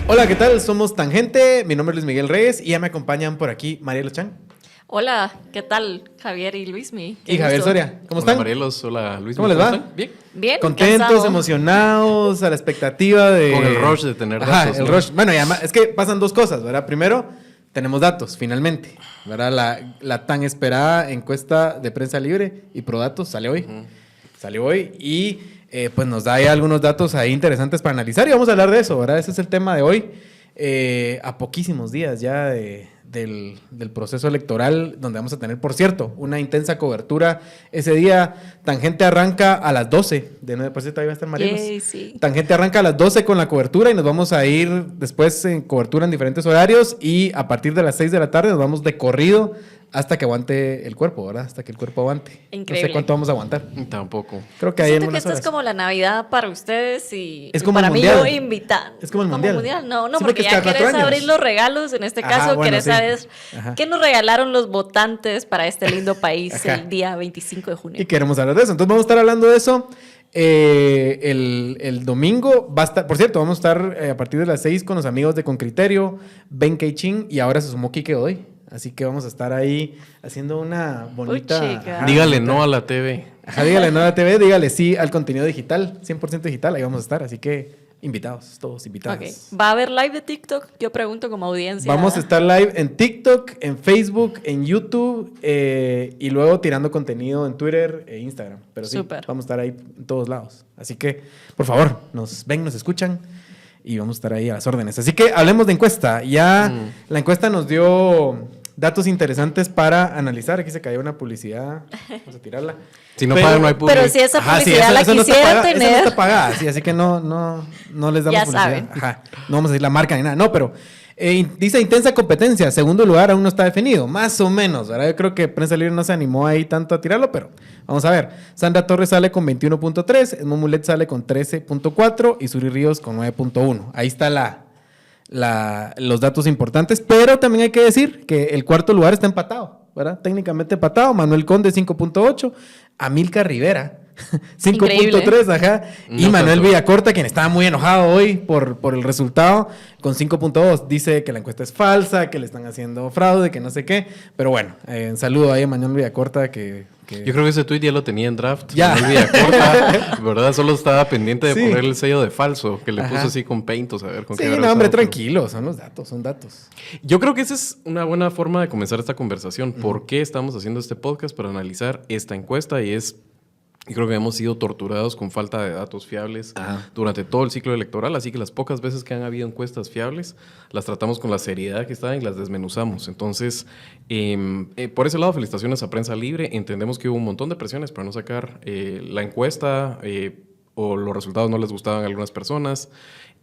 Hola, ¿qué tal? Somos Tangente, mi nombre es Luis Miguel Reyes y ya me acompañan por aquí Mariela Chan. Hola, ¿qué tal? Javier y Luismi. Y Javier Soria, ¿cómo están? Hola Marielos, hola Luis. ¿Cómo les va? ¿Están? Bien. Bien, Contentos, cansado. emocionados, a la expectativa de... Con el rush de tener Ajá, datos, el ¿no? rush. Bueno, y además, es que pasan dos cosas, ¿verdad? Primero, tenemos datos, finalmente, ¿verdad? La tan esperada encuesta de Prensa Libre y ProDatos sale hoy. Salió hoy y pues nos da ahí algunos datos ahí interesantes para analizar y vamos a hablar de eso, ¿verdad? Ese es el tema de hoy. A poquísimos días ya del proceso electoral, donde vamos a tener, por cierto, una intensa cobertura. Ese día, Tangente arranca a las 12, de 9%, ahí va a estar Marielos. Yay, sí. Tangente arranca a las 12 con la cobertura y nos vamos a ir después en cobertura en diferentes horarios y a partir de las 6 de la tarde nos vamos de corrido hasta que aguante el cuerpo, ¿verdad? Hasta que el cuerpo aguante. Increíble. No sé cuánto vamos a aguantar. Tampoco. Creo que hay Siento que algunas esta horas. es como la Navidad para ustedes y Es como para el mí mundial. yo invitar. Es como el mundial. No, Sí, porque porque es ya cada 4 querés años. abrir los regalos. En este Ajá, caso, bueno, querés sí. saber Ajá. qué nos regalaron los votantes para este lindo país Ajá. el día 25 de junio. Y queremos hablar de eso. Entonces vamos a estar hablando de eso. El domingo va a estar, por cierto, vamos a estar a partir de las 6 con los amigos de Con Criterio, Ben Keichin y ahora se sumó Quique Godoy. Así que vamos a estar ahí haciendo una bonita... Puchica. ajá, Dígale bonita- no a la TV. Ajá, dígale no a la TV, dígale sí al contenido digital, 100% digital, ahí vamos a estar. Así que invitados, todos invitados. Ok. ¿Va a haber live de TikTok? Yo pregunto como audiencia. Vamos a estar live en TikTok, en Facebook, en YouTube y luego tirando contenido en Twitter e Instagram. Pero sí, Súper. vamos a estar ahí en todos lados. Así que, por favor, nos ven, nos escuchan y vamos a estar ahí a las órdenes. Así que hablemos de encuesta. Ya la encuesta nos dio datos interesantes para analizar. Aquí se cayó una publicidad. Vamos a tirarla. Si no Pero- pagan, no hay público. Pero si esa Ajá, sí, publicidad la no está quisiera pagada, esa no tener. está pagada, sí, así que no les damos Ya publicidad. saben. Ajá, no vamos a decir la marca ni nada. No, pero dice intensa competencia. Segundo lugar aún no está definido. Más o menos, ¿verdad? Yo creo que Prensa Libre no se animó ahí tanto a tirarlo, pero vamos a ver. Sandra Torres sale con 21.3, Edmond Mulet sale con 13.4 y Suri Ríos con 9.1. Ahí está los datos importantes, pero también hay que decir que el cuarto lugar está empatado, ¿verdad? Técnicamente empatado. Manuel Conde 5.8, Amílcar Rivera 5.3, ajá. Y No Manuel tanto. Villacorta, quien estaba muy enojado hoy por el resultado, con 5.2. Dice que la encuesta es falsa, que le están haciendo fraude, que no sé qué. Pero bueno, un saludo ahí a Manuel Villacorta que... Yo creo que ese tweet ya lo tenía en draft. Ya. Manuel Villacorta, ¿verdad? Solo estaba pendiente de Sí. ponerle el sello de falso, que le Ajá. puso así con peintos, a ver con Sí, qué no, habrá hombre, usado, pero- tranquilo, son los datos, son datos. Yo creo que esa es una buena forma de comenzar esta conversación. ¿Por qué estamos haciendo este podcast? Para analizar esta encuesta y creo que hemos sido torturados con falta de datos fiables Ajá. durante todo el ciclo electoral, así que las pocas veces que han habido encuestas fiables, las tratamos con la seriedad que están y las desmenuzamos. Entonces, por ese lado, felicitaciones a Prensa Libre. Entendemos que hubo un montón de presiones para no sacar la encuesta o los resultados no les gustaban a algunas personas.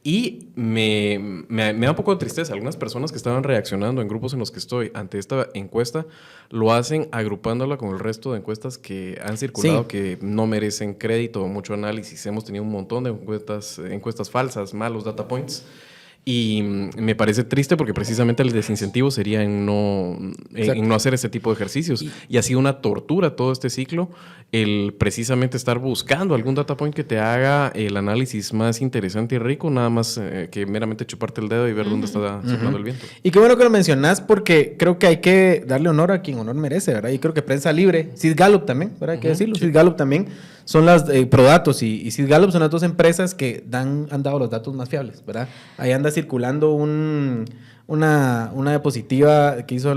Y me da un poco de tristeza. Algunas personas que estaban reaccionando en grupos en los que estoy ante esta encuesta lo hacen agrupándola con el resto de encuestas que han circulado Sí. que no merecen crédito o mucho análisis. Hemos tenido un montón de encuestas falsas, malos data points. Y me parece triste porque precisamente el desincentivo sería en no hacer ese tipo de ejercicios. Y ha sido una tortura todo este ciclo el precisamente estar buscando algún data point que te haga el análisis más interesante y rico, nada más que meramente chuparte el dedo y ver dónde está soplando el viento. Y qué bueno que lo mencionás porque creo que hay que darle honor a quien honor merece, ¿verdad? Y creo que Prensa Libre, Sid Gallup también, ¿verdad? Hay que decirlo, Sid Gallup también son las ProDatos y Sid Gallup son las dos empresas que han dado los datos más fiables, ¿verdad? Ahí anda circulando una diapositiva que hizo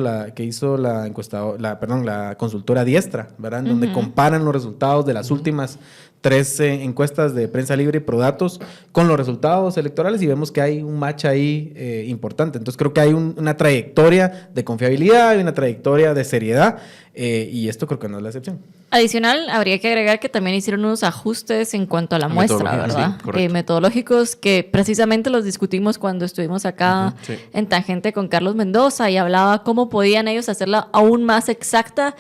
la encuestadora, la consultora Diestra, ¿verdad? En donde comparan los resultados de las últimas 3 encuestas de Prensa Libre y ProDatos con los resultados electorales y vemos que hay un match ahí importante. Entonces creo que hay una trayectoria de confiabilidad y una trayectoria de seriedad y esto creo que no es la excepción. Adicional, habría que agregar que también hicieron unos ajustes en cuanto a la muestra, Metodología, ¿verdad? sí, correcto. Metodológicos que precisamente los discutimos cuando estuvimos acá Sí. en Tangente con Carlos Mendoza y hablaba cómo podían ellos hacerla aún más exacta,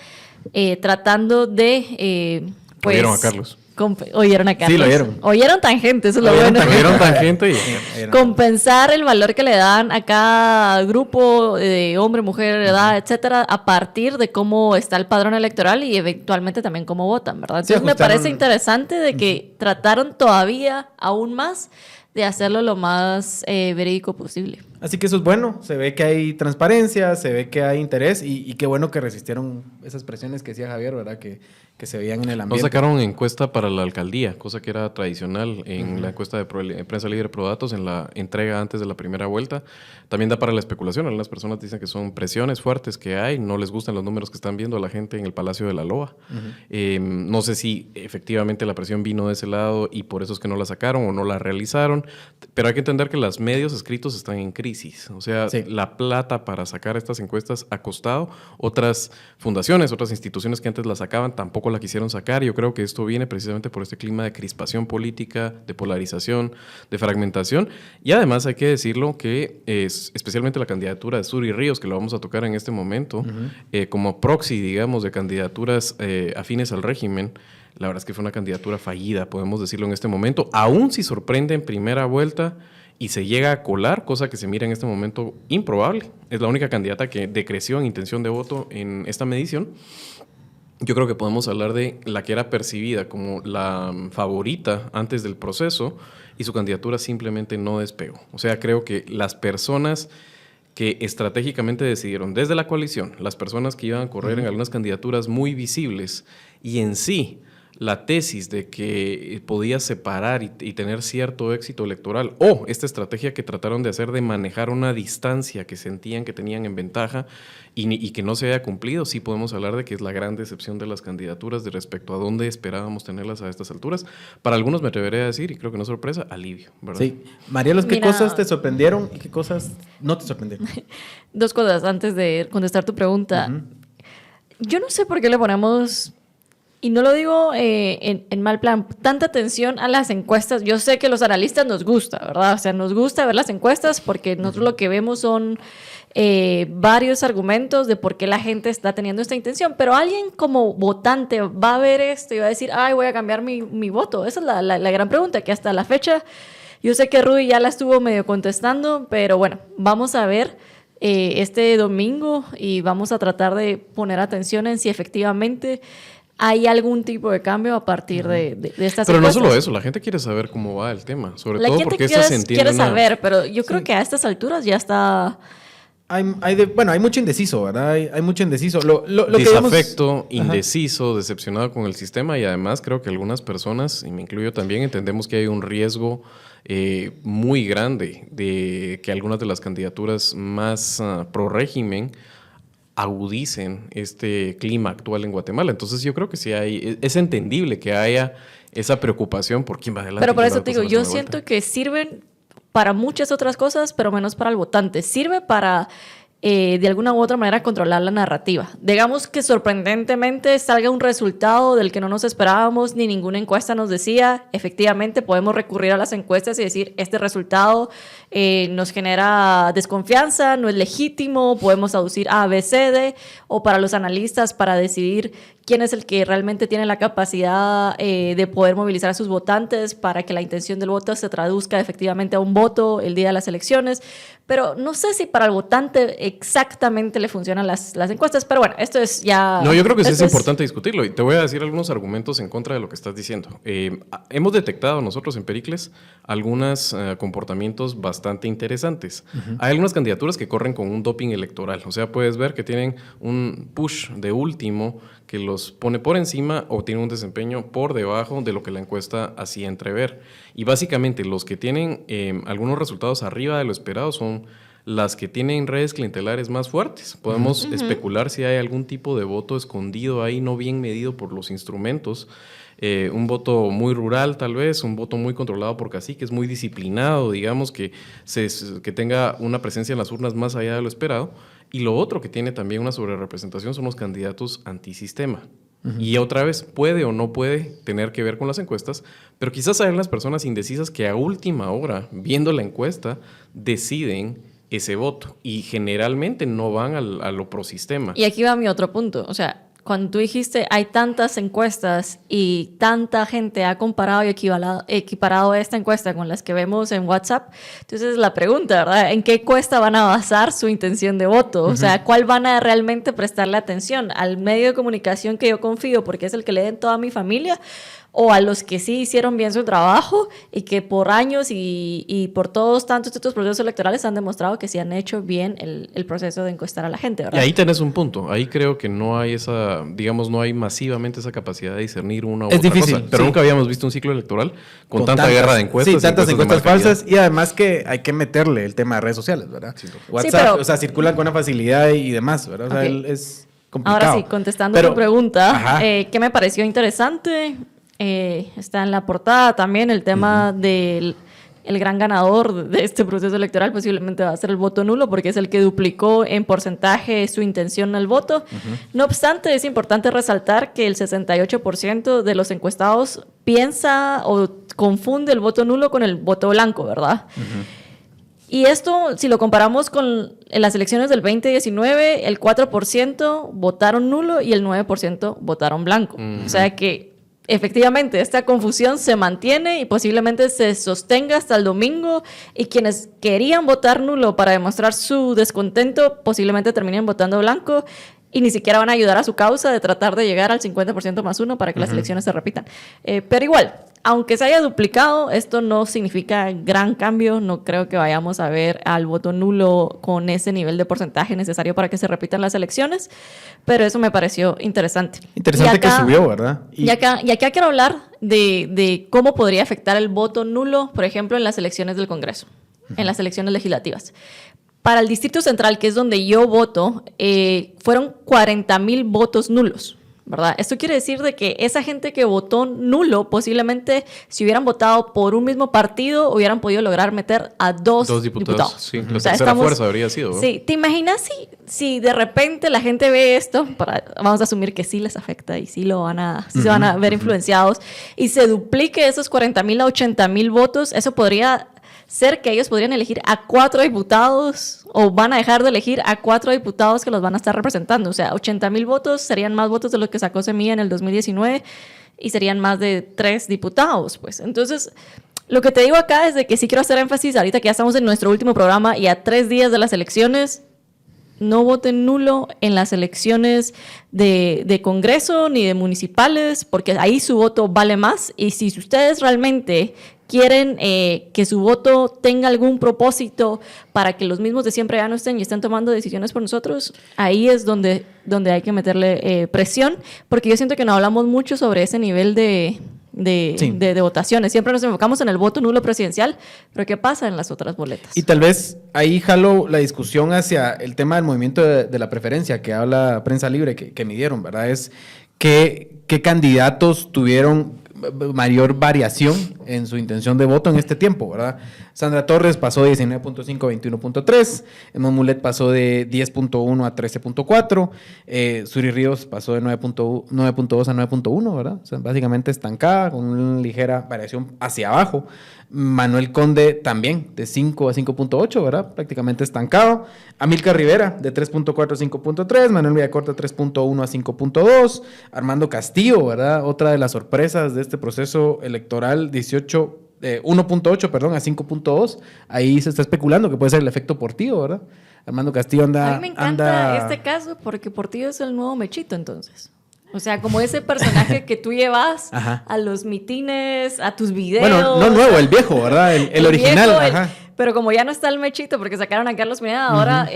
tratando de... Oyeron a Carlos. Oyeron a Carlos. Sí, lo oyeron. Oyeron tangente, eso es lo Oyeron bueno. Tuvieron tangente y... Compensar el valor que le dan a cada grupo de hombre, mujer, edad, etcétera, a partir de cómo está el padrón electoral y eventualmente también cómo votan, ¿verdad? Sí, Entonces me ajustaron. parece interesante de que trataron todavía aún más de hacerlo lo más verídico posible. Así que eso es bueno, se ve que hay transparencia, se ve que hay interés y qué bueno que resistieron esas presiones que decía Javier, ¿verdad? Que se veían en el No ambiente. sacaron encuesta para la alcaldía, cosa que era tradicional en la encuesta de Prensa Libre Prodatos, en la entrega antes de la primera vuelta. También da para la especulación. Algunas personas dicen que son presiones fuertes que hay, no les gustan los números que están viendo la gente en el Palacio de la Loa. No sé si efectivamente la presión vino de ese lado y por eso es que no la sacaron o no la realizaron, pero hay que entender que los medios escritos están en crisis. O sea, Sí. la plata para sacar estas encuestas ha costado. Otras fundaciones, otras instituciones que antes la sacaban tampoco la quisieron sacar. Yo creo que esto viene precisamente por este clima de crispación política, de polarización, de fragmentación. Y además hay que decirlo que especialmente la candidatura de Suri Ríos, que lo vamos a tocar en este momento, como proxy, digamos, de candidaturas afines al régimen, la verdad es que fue una candidatura fallida, podemos decirlo en este momento, aún si sorprende en primera vuelta y se llega a colar, cosa que se mira en este momento improbable. Es la única candidata que decreció en intención de voto en esta medición. Yo creo que podemos hablar de la que era percibida como la favorita antes del proceso y su candidatura simplemente no despegó. O sea, creo que las personas que estratégicamente decidieron desde la coalición, las personas que iban a correr en algunas candidaturas muy visibles y en sí la tesis de que podía separar y tener cierto éxito electoral, o esta estrategia que trataron de hacer de manejar una distancia que sentían que tenían en ventaja y que no se haya cumplido, sí podemos hablar de que es la gran decepción de las candidaturas de respecto a dónde esperábamos tenerlas a estas alturas. Para algunos me atreveré a decir, y creo que no es sorpresa, alivio, ¿verdad? Sí. Marielos, ¿qué Mira. cosas te sorprendieron y qué cosas no te sorprendieron? Dos cosas antes de contestar tu pregunta. Yo no sé por qué le ponemos, y no lo digo en mal plan, tanta atención a las encuestas. Yo sé que los analistas nos gusta, ¿verdad? O sea, nos gusta ver las encuestas porque nosotros lo que vemos son varios argumentos de por qué la gente está teniendo esta intención, pero alguien como votante va a ver esto y va a decir, ay, voy a cambiar mi voto. Esa es la gran pregunta, que hasta la fecha, yo sé que Rudy ya la estuvo medio contestando, pero bueno, vamos a ver este domingo y vamos a tratar de poner atención en si efectivamente hay algún tipo de cambio a partir de estas Pero no encuestas. solo eso, la gente quiere saber cómo va el tema, sobre La todo gente porque quiere, esta se entiende quiere una- saber, pero yo creo que a estas alturas ya está... Hay mucho indeciso, ¿verdad? Hay mucho indeciso. Lo que digamos- Desafecto, Ajá. indeciso, decepcionado con el sistema y además creo que algunas personas, y me incluyo también, entendemos que hay un riesgo muy grande de que algunas de las candidaturas más pro régimen agudicen este clima actual en Guatemala. Entonces yo creo que sí es entendible que haya esa preocupación por quién va adelante. Pero por quién va eso a te digo, pasar la yo segunda siento vuelta. que sirven para muchas otras cosas, pero menos para el votante. Sirve para, de alguna u otra manera, controlar la narrativa. Digamos que sorprendentemente salga un resultado del que no nos esperábamos, ni ninguna encuesta nos decía. Efectivamente, podemos recurrir a las encuestas y decir, este resultado nos genera desconfianza, no es legítimo, podemos aducir A, B, C, D, o para los analistas para decidir quién es el que realmente tiene la capacidad de poder movilizar a sus votantes para que la intención del voto se traduzca efectivamente a un voto el día de las elecciones. Pero no sé si para el votante exactamente le funcionan las encuestas, pero bueno, esto es ya... No, yo creo que sí es esto importante discutirlo y te voy a decir algunos argumentos en contra de lo que estás diciendo. Hemos detectado nosotros en Pericles algunos comportamientos bastante interesantes. Hay algunas candidaturas que corren con un doping electoral, o sea, puedes ver que tienen un push de último que los pone por encima o tienen un desempeño por debajo de lo que la encuesta hacía entrever. Y básicamente los que tienen algunos resultados arriba de lo esperado son las que tienen redes clientelares más fuertes. Podemos especular si hay algún tipo de voto escondido ahí, no bien medido por los instrumentos. Un voto muy rural tal vez, un voto muy controlado por caciques, muy disciplinado, digamos, que tenga una presencia en las urnas más allá de lo esperado. Y lo otro que tiene también una sobrerepresentación son los candidatos antisistema. Y otra vez, puede o no puede tener que ver con las encuestas, pero quizás hay unas personas indecisas que a última hora, viendo la encuesta, deciden ese voto y generalmente no van a lo prosistema. Y aquí va mi otro punto. O sea, cuando tú dijiste hay tantas encuestas y tanta gente ha comparado y equiparado esta encuesta con las que vemos en WhatsApp, entonces la pregunta, ¿verdad? ¿En qué encuesta van a basar su intención de voto? O sea, ¿cuál van a realmente prestarle atención? ¿Al medio de comunicación que yo confío porque es el que lee en toda mi familia? ¿O a los que sí hicieron bien su trabajo y que por años y por todos tantos estos procesos electorales han demostrado que sí han hecho bien el proceso de encuestar a la gente, ¿verdad? Y ahí tenés un punto. Ahí creo que no hay esa, digamos, no hay masivamente esa capacidad de discernir una u otra difícil, cosa. Pero sí. Nunca habíamos visto un ciclo electoral con tanta tantas, guerra de encuestas. Sí, tantas de encuestas mal calidad. falsas y además que hay que meterle el tema de redes sociales, ¿verdad? Sí, WhatsApp, sí, pero, o sea, circulan con una facilidad y demás, ¿verdad? O sea, Okay. es complicado. Ahora sí, contestando tu pregunta, ajá. ¿qué me pareció interesante? Está en la portada también el tema del el gran ganador de este proceso electoral posiblemente va a ser el voto nulo porque es el que duplicó en porcentaje su intención al voto. No obstante, es importante resaltar que el 68% de los encuestados piensa o confunde el voto nulo con el voto blanco, ¿verdad? Y esto, si lo comparamos con las elecciones del 2019, el 4% votaron nulo y el 9% votaron blanco. O sea que efectivamente esta confusión se mantiene y posiblemente se sostenga hasta el domingo y quienes querían votar nulo para demostrar su descontento posiblemente terminen votando blanco y ni siquiera van a ayudar a su causa de tratar de llegar al 50% más uno para que las elecciones se repitan. Pero igual, aunque se haya duplicado, esto no significa gran cambio. No creo que vayamos a ver al voto nulo con ese nivel de porcentaje necesario para que se repitan las elecciones, pero eso me pareció interesante. Interesante acá, que subió, ¿verdad? Y acá quiero hablar de cómo podría afectar el voto nulo, por ejemplo, en las elecciones del Congreso, en las elecciones legislativas. Para el Distrito Central, que es donde yo voto, fueron 40,000 votos nulos, ¿verdad? Esto quiere decir de que esa gente que votó nulo, posiblemente si hubieran votado por un mismo partido, hubieran podido lograr meter a dos diputados. Sí, la tercera fuerza habría sido, ¿no? Sí, ¿te imaginas si de repente la gente ve esto? Vamos a asumir que sí les afecta y sí se van a ver influenciados, y se duplique esos 40,000 a 80,000 votos, eso podría ser que ellos podrían elegir a 4 diputados o van a dejar de elegir a 4 diputados que los van a estar representando. O sea, 80,000 votos serían más votos de los que sacó Semilla en el 2019 y serían más de 3 diputados, pues. Entonces, lo que te digo acá es de que sí quiero hacer énfasis ahorita que ya estamos en nuestro último programa y a 3 días de las elecciones. No voten nulo en las elecciones de Congreso ni de municipales, porque ahí su voto vale más. Y si ustedes realmente quieren que su voto tenga algún propósito para que los mismos de siempre ya no estén y estén tomando decisiones por nosotros, ahí es donde hay que meterle presión, porque yo siento que no hablamos mucho sobre ese nivel de votaciones. Siempre nos enfocamos en el voto nulo presidencial, pero ¿qué pasa en las otras boletas? Y tal vez ahí jalo la discusión hacia el tema del movimiento de la preferencia que habla Prensa Libre, que midieron, ¿verdad? Es qué candidatos tuvieron mayor variación en su intención de voto en este tiempo, ¿verdad? Sandra Torres pasó de 19.5 a 21.3, Edmond Mulet pasó de 10.1 a 13.4, Suri Ríos pasó de 9.2 a 9.1, ¿verdad? O sea, básicamente estancada, con una ligera variación hacia abajo. Manuel Conde también, de 5 a 5.8, ¿verdad? Prácticamente estancado. Amílcar Rivera, de 3.4 a 5.3, Manuel Villacorta, 3.1 a 5.2, Armando Castillo, ¿verdad? Otra de las sorpresas de este proceso electoral, 1.8, perdón, a 5.2. Ahí se está especulando que puede ser el efecto Portillo, ¿verdad? Armando Castillo anda... A mí me encanta este caso porque Portillo es el nuevo Mechito, entonces. O sea, como ese personaje que tú llevas a los mitines, a tus videos. Bueno, no nuevo, el viejo, ¿verdad? El original. Viejo, ajá. Pero como ya no está el Mechito, porque sacaron a Carlos Pineda, ahora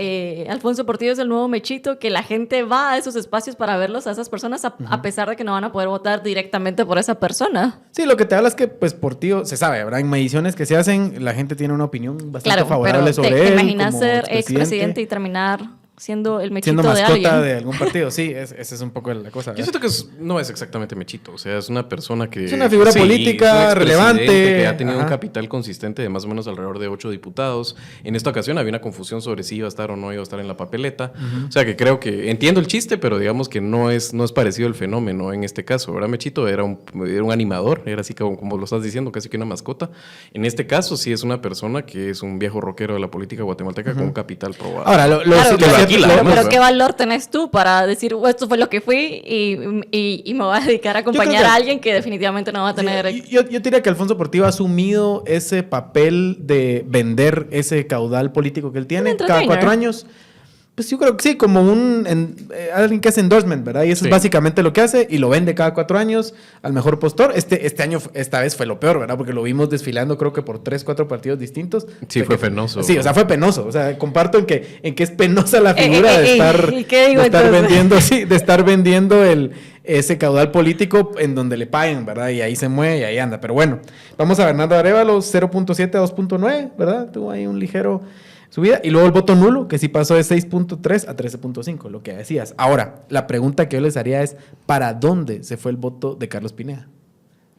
Alfonso Portillo es el nuevo Mechito, que la gente va a esos espacios para verlos a esas personas, a pesar de que no van a poder votar directamente por esa persona. Sí, lo que te habla es que, pues, Portillo, se sabe, ¿verdad? En mediciones que se hacen, la gente tiene una opinión bastante favorable sobre él. ¿Te imaginas como ser expresidente y terminar siendo el Mechito siendo mascota de alguien? de algún partido? Sí, esa es un poco la cosa, ¿verdad? Yo siento que no es exactamente Mechito, o sea, es una persona que... Es una figura política es un relevante. que ha tenido un Ajá. capital consistente de más o menos alrededor de 8 diputados. En esta ocasión había una confusión sobre si iba a estar o no iba a estar en la papeleta. O sea, que creo que entiendo el chiste, pero digamos que no es parecido el fenómeno en este caso, ¿verdad? Mechito era un animador, era así como lo estás diciendo, casi que una mascota. En este caso sí es una persona que es un viejo rockero de la política guatemalteca con un capital probado. Ahora, lo Claro, cierto tranquila. Pero ¿no? ¿qué valor tenés tú para decir, esto fue lo que fui y me voy a dedicar a acompañar a alguien que definitivamente no va a tener... Yo diría que Alfonso Portillo ha asumido ese papel de vender ese caudal político que él tiene cada 4 años. Pues yo creo que sí, como alguien que hace endorsement, ¿verdad? Y eso es básicamente lo que hace y lo vende cada 4 años al mejor postor. Esta vez fue lo peor, ¿verdad? Porque lo vimos desfilando creo que por 3, 4 partidos distintos. Sí, fue penoso. Sí, o sea, fue penoso. O sea, comparto en que es penosa la figura de estar vendiendo ese caudal político en donde le paguen, ¿verdad? Y ahí se mueve y ahí anda. Pero bueno, vamos a Bernardo Arévalo, 0.7 a 2.9, ¿verdad? Tuvo ahí un ligero subida. Y luego el voto nulo, que sí pasó de 6.3 a 13.5, lo que decías. Ahora, la pregunta que yo les haría es, ¿para dónde se fue el voto de Carlos Pineda?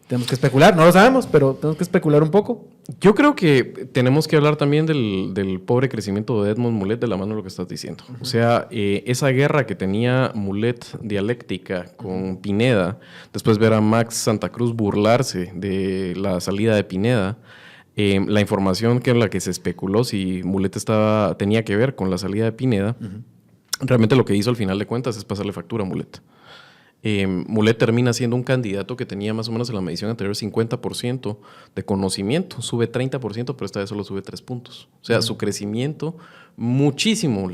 Tenemos que especular, no lo sabemos, pero tenemos que especular un poco. Yo creo que tenemos que hablar también del pobre crecimiento de Edmond Mulet de la mano de lo que estás diciendo. O sea, esa guerra que tenía Mulet dialéctica con Pineda, después ver a Max Santa Cruz burlarse de la salida de Pineda, la información que en la que se especuló si Mulet tenía que ver con la salida de Pineda, realmente lo que hizo al final de cuentas es pasarle factura a Mulet. Mulet termina siendo un candidato que tenía más o menos en la medición anterior 50% de conocimiento, sube 30%, pero esta vez solo sube 3 puntos. O sea, su crecimiento muchísimo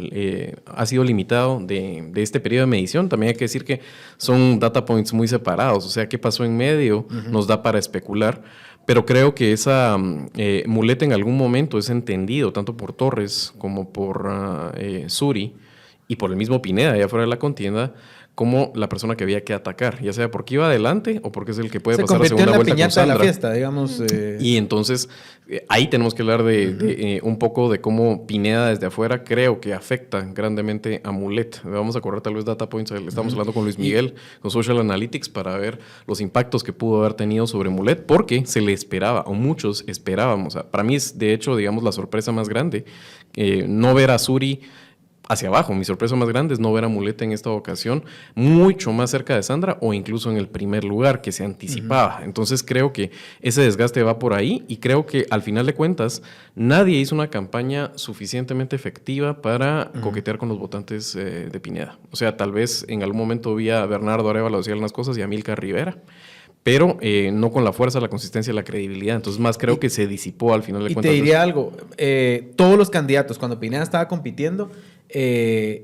ha sido limitado de este periodo de medición. También hay que decir que son data points muy separados, o sea, qué pasó en medio nos da para especular. Pero creo que esa Mulet en algún momento es entendido tanto por Torres como por Suri y por el mismo Pineda allá fuera de la contienda como la persona que había que atacar, ya sea porque iba adelante o porque es el que puede pasar la segunda vuelta con Sandra. Se convirtió en la piñata de la fiesta, digamos. Y entonces ahí tenemos que hablar de un poco de cómo Pineda desde afuera creo que afecta grandemente a Mulet. Vamos a correr tal vez data points, estamos hablando con Luis Miguel, con Social Analytics, para ver los impactos que pudo haber tenido sobre Mulet, porque se le esperaba, o muchos esperábamos. Para mí es de hecho, digamos, la sorpresa más grande, no ver a Suri hacia abajo. Mi sorpresa más grande es no ver a Mulet en esta ocasión mucho más cerca de Sandra o incluso en el primer lugar que se anticipaba. Entonces creo que ese desgaste va por ahí y creo que al final de cuentas nadie hizo una campaña suficientemente efectiva para coquetear con los votantes de Pineda. O sea, tal vez en algún momento vi a Bernardo Arévalo decir algunas cosas y a Milka Rivera, pero no con la fuerza, la consistencia y la credibilidad. Entonces, más creo que se disipó al final de cuentas. Y te diría algo, todos los candidatos, cuando Pineda estaba compitiendo,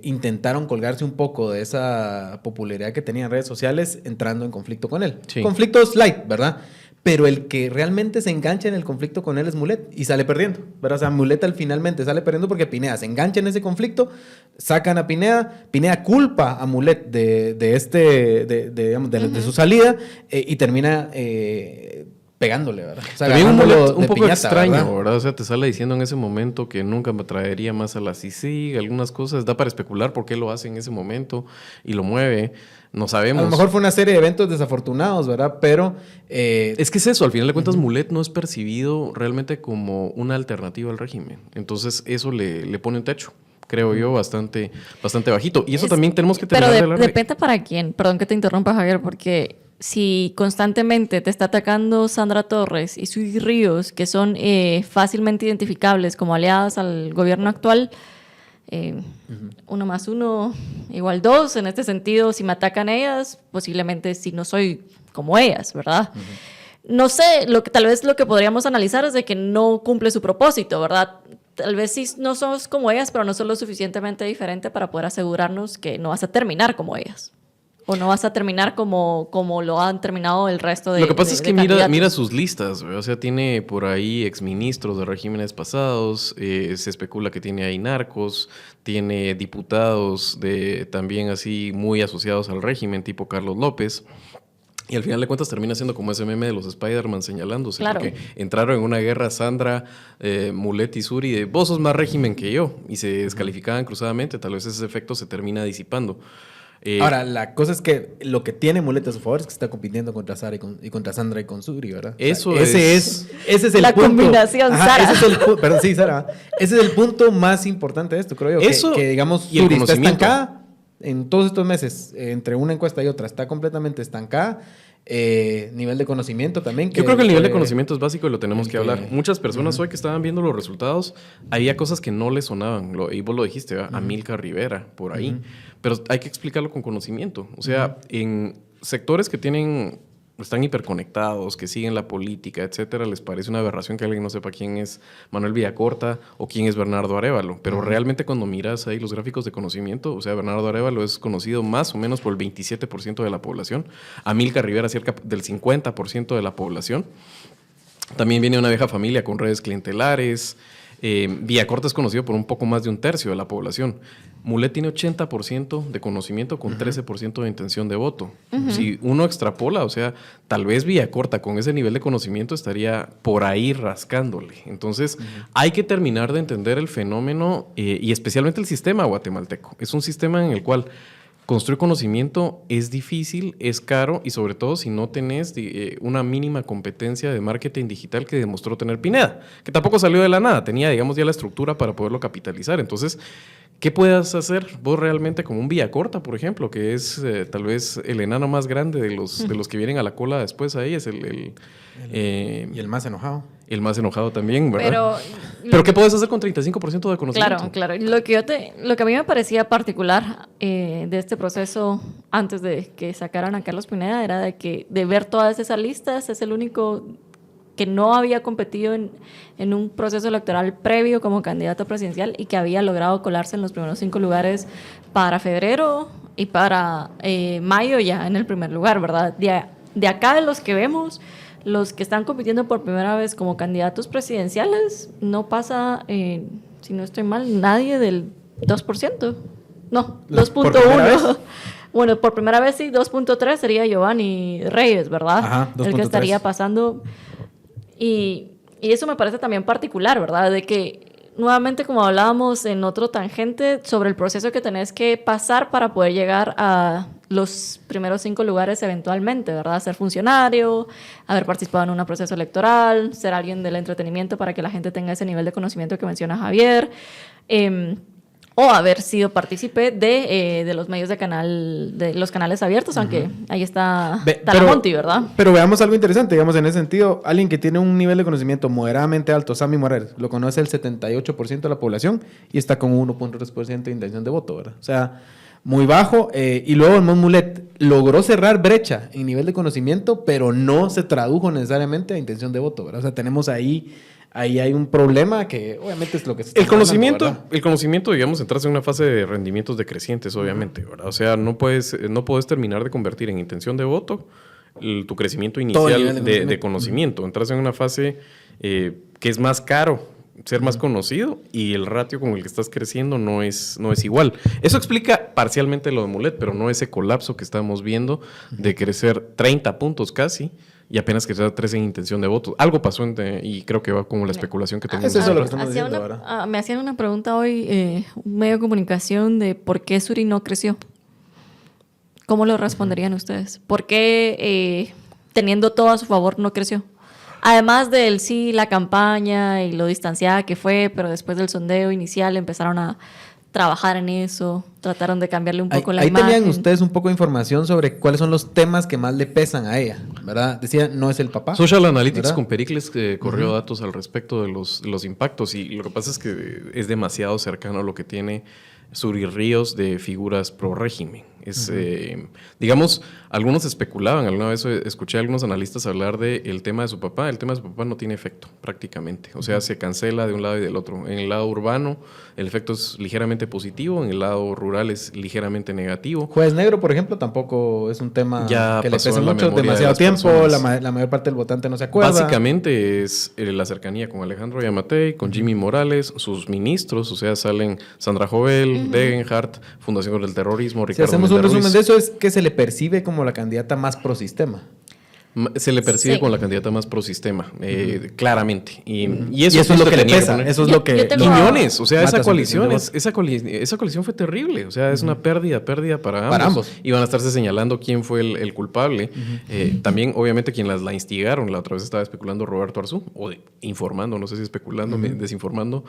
intentaron colgarse un poco de esa popularidad que tenía en redes sociales entrando en conflicto con él. Sí. Conflictos light, ¿verdad? Pero el que realmente se engancha en el conflicto con él es Mulet y sale perdiendo, ¿verdad? O sea, Mulet finalmente sale perdiendo porque Pineda se engancha en ese conflicto, sacan a Pineda, Pineda culpa a Mulet de su salida y termina pegándole, ¿verdad? O sea, también un poco piñata, extraño, ¿verdad? O sea, te sale diciendo en ese momento que nunca me traería más a la CICIG, algunas cosas, da para especular por qué lo hace en ese momento y lo mueve, no sabemos. A lo mejor fue una serie de eventos desafortunados, ¿verdad? Pero... es que es eso, al final de cuentas Mulet no es percibido realmente como una alternativa al régimen, entonces eso le pone un techo, creo yo, bastante bajito. Y eso también tenemos que tener... Pero depende para quién, perdón que te interrumpa, Javier, porque... Si constantemente te está atacando Sandra Torres y Sui Ríos, que son fácilmente identificables como aliadas al gobierno actual, 1 más 1 igual 2. En este sentido, si me atacan ellas, posiblemente si no soy como ellas, ¿verdad? No sé, tal vez lo que podríamos analizar es de que no cumple su propósito, ¿verdad? Tal vez sí no somos como ellas, pero no son lo suficientemente diferente para poder asegurarnos que no vas a terminar como ellas. O no vas a terminar como lo han terminado el resto de Lo que pasa es que mira sus listas, o sea, tiene por ahí exministros de regímenes pasados, se especula que tiene ahí narcos, tiene diputados también así muy asociados al régimen, tipo Carlos López. Y al final de cuentas termina siendo como ese meme de los Spider-Man señalándose, claro, porque entraron en una guerra Sandra, Mulet y Suri de vos sos más régimen que yo, y se descalificaban cruzadamente, tal vez ese efecto se termina disipando. Ahora, la cosa es que lo que tiene Mulet a su favor es que está compitiendo contra Sara y contra Sandra y con Suri, ¿verdad? Ese es el la punto. Combinación, Sara. Perdón, sí, Sara. Ese es el punto más importante de esto, creo yo. Que digamos, Suri está estancada en todos estos meses, entre una encuesta y otra, está completamente estancada. nivel de conocimiento también. Yo creo que el nivel de conocimiento es básico y lo tenemos que hablar. que- Muchas personas hoy que estaban viendo los resultados, había cosas que no les sonaban. Y vos lo dijiste, ¿verdad? Amílcar Rivera, por ahí. Pero hay que explicarlo con conocimiento. O sea, en sectores que están hiperconectados, que siguen la política, etcétera, les parece una aberración que alguien no sepa quién es Manuel Villacorta o quién es Bernardo Arévalo. Pero realmente cuando miras ahí los gráficos de conocimiento, o sea, Bernardo Arévalo es conocido más o menos por el 27% de la población, Amílcar Rivera cerca del 50% de la población. También viene una vieja familia con redes clientelares. Villacorta es conocido por un poco más de un tercio de la población. Mulet tiene 80% de conocimiento con 13% de intención de voto. Si uno extrapola, o sea, tal vez Villacorta con ese nivel de conocimiento estaría por ahí rascándole. Entonces, hay que terminar de entender el fenómeno y especialmente el sistema guatemalteco. Es un sistema en el cual construir conocimiento es difícil, es caro y sobre todo si no tenés una mínima competencia de marketing digital que demostró tener Pineda, que tampoco salió de la nada, tenía, digamos, ya la estructura para poderlo capitalizar. Entonces, ¿qué puedes hacer vos realmente como un Villacorta, por ejemplo, que es tal vez el enano más grande de los que vienen a la cola después ahí, es y el más enojado. el más enojado también, ¿verdad? Pero ¿Pero qué puedes hacer con 35% de conocimiento? claro, claro. Lo que a mí me parecía particular de este proceso antes de que sacaran a Carlos Pineda era de ver todas esas listas, es el único que no había competido en un proceso electoral previo como candidato presidencial y que había logrado colarse en los primeros 5 lugares para febrero y para mayo ya en el primer lugar, ¿verdad? De acá de los que vemos, los que están compitiendo por primera vez como candidatos presidenciales, no pasa, si no estoy mal, nadie del 2%. No, ¿Por primera vez? 2.1. Bueno, por primera vez sí, 2.3 sería Giovanni Reyes, ¿verdad? Ajá, El que 2.3. estaría pasando. Y eso me parece también particular, ¿verdad? De que, nuevamente, como hablábamos en otro tangente, sobre el proceso que tenés que pasar para poder llegar a los primeros 5 lugares eventualmente, ¿verdad? Ser funcionario, haber participado en un proceso electoral, ser alguien del entretenimiento para que la gente tenga ese nivel de conocimiento que menciona Javier, o haber sido partícipe de los medios de los canales abiertos, aunque ahí está Talamonti, ¿verdad? Pero veamos algo interesante, digamos, en ese sentido, alguien que tiene un nivel de conocimiento moderadamente alto, Sammy Morales, lo conoce el 78% de la población y está con 1.3% de intención de voto, ¿verdad? O sea, muy bajo. Y luego el Mulet logró cerrar brecha en nivel de conocimiento, pero no se tradujo necesariamente a intención de voto, ¿verdad? O sea, tenemos ahí hay un problema que obviamente es lo que se está El conocimiento, hablando, ¿verdad? el conocimiento, digamos, entras en una fase de rendimientos decrecientes, obviamente, ¿verdad? O sea, no puedes terminar de convertir en intención de voto tu crecimiento Todo el inicial nivel de conocimiento. Entras en una fase que es más caro ser más conocido y el ratio con el que estás creciendo no es igual. Eso explica parcialmente lo de Mulet, pero no ese colapso que estamos viendo de crecer 30 puntos casi y apenas crecer 3 en intención de votos. Algo pasó y creo que va como la especulación que tenemos. Es eso lo que estamos Hacía diciendo una- ahora. me hacían una pregunta hoy, un medio de comunicación, de por qué Suri no creció. ¿Cómo lo responderían ustedes? ¿Por qué, teniendo todo a su favor, no creció? Además del sí, la campaña y lo distanciada que fue, pero después del sondeo inicial empezaron a trabajar en eso, trataron de cambiarle un poco la Ahí imagen. tenían ustedes un poco de información sobre cuáles son los temas que más le pesan a ella, ¿verdad? Decía, no es el papá. Social Analytics ¿verdad? con Pericles corrió datos al respecto de los impactos y lo que pasa es que es demasiado cercano a lo que tiene Suri Ríos de figuras pro régimen. Digamos, algunos especulaban, alguna vez escuché a algunos analistas hablar del tema de su papá. El tema de su papá no tiene efecto prácticamente. O sea, se cancela de un lado y del otro. En el lado urbano el efecto es ligeramente positivo, en el lado rural es ligeramente negativo. Juez Negro, por ejemplo, tampoco es un tema Ya que le pasó pese en la mucho, memoria de demasiado las tiempo, personas. la mayor parte del votante no se acuerda. Básicamente es la cercanía con Alejandro Yamatei, con Jimmy Morales, sus ministros, o sea, salen Sandra Jovel, Degenhardt, Fundación contra el Terrorismo, Si Ricardo hacemos un Méndez resumen Ruiz. de eso, es que se le percibe como la candidata más pro sistema. Se le percibe Sí. con la candidata más pro sistema, claramente. Y Y eso es lo que le pesa, eso es lo que... Yo tengo- Quiñones, o sea, mata esa su intención coalición, de voto. esa coalición fue terrible, o sea, es una pérdida para ambos. Para ambos. Y van a estarse señalando quién fue el culpable. También, obviamente, quien la instigaron, la otra vez estaba especulando Roberto Arzú, informando, no sé si especulando, desinformando,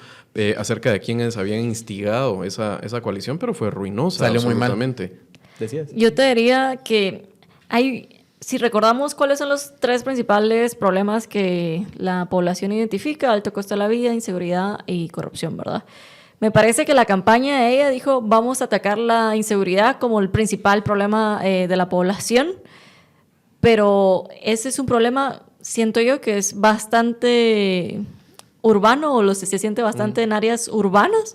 acerca de quiénes habían instigado esa coalición, pero fue ruinosa. Salió muy mal. absolutamente. Decías. Yo te diría que hay si recordamos cuáles son los 3 principales problemas que la población identifica: alto costo de la vida, inseguridad y corrupción, ¿verdad? Me parece que la campaña de ella dijo, vamos a atacar la inseguridad como el principal problema de la población, pero ese es un problema, siento yo, que es bastante urbano, o se siente bastante en áreas urbanas.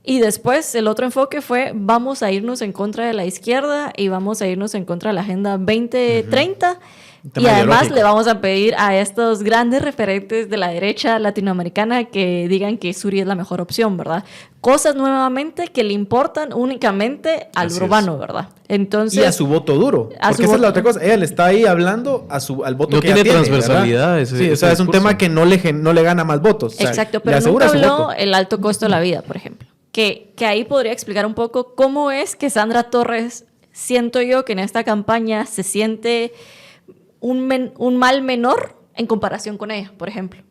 Y después el otro enfoque fue, vamos a irnos en contra de la izquierda y vamos a irnos en contra de la Agenda 2030. Y además le vamos a pedir a estos grandes referentes de la derecha latinoamericana que digan que Suri es la mejor opción, ¿verdad? Cosas nuevamente que le importan únicamente al urbano, ¿verdad? Entonces, y a su voto duro. Porque esa es la otra cosa. Ella le está ahí hablando al voto no que tiene ya transversalidad. ¿verdad? Sí, o sea, es un tema que no le gana más votos. O sea, exacto, pero nunca habló el alto costo de la vida, por ejemplo. Que ahí podría explicar un poco cómo es que Sandra Torres, siento yo que en esta campaña se siente un mal menor en comparación con ella, por ejemplo.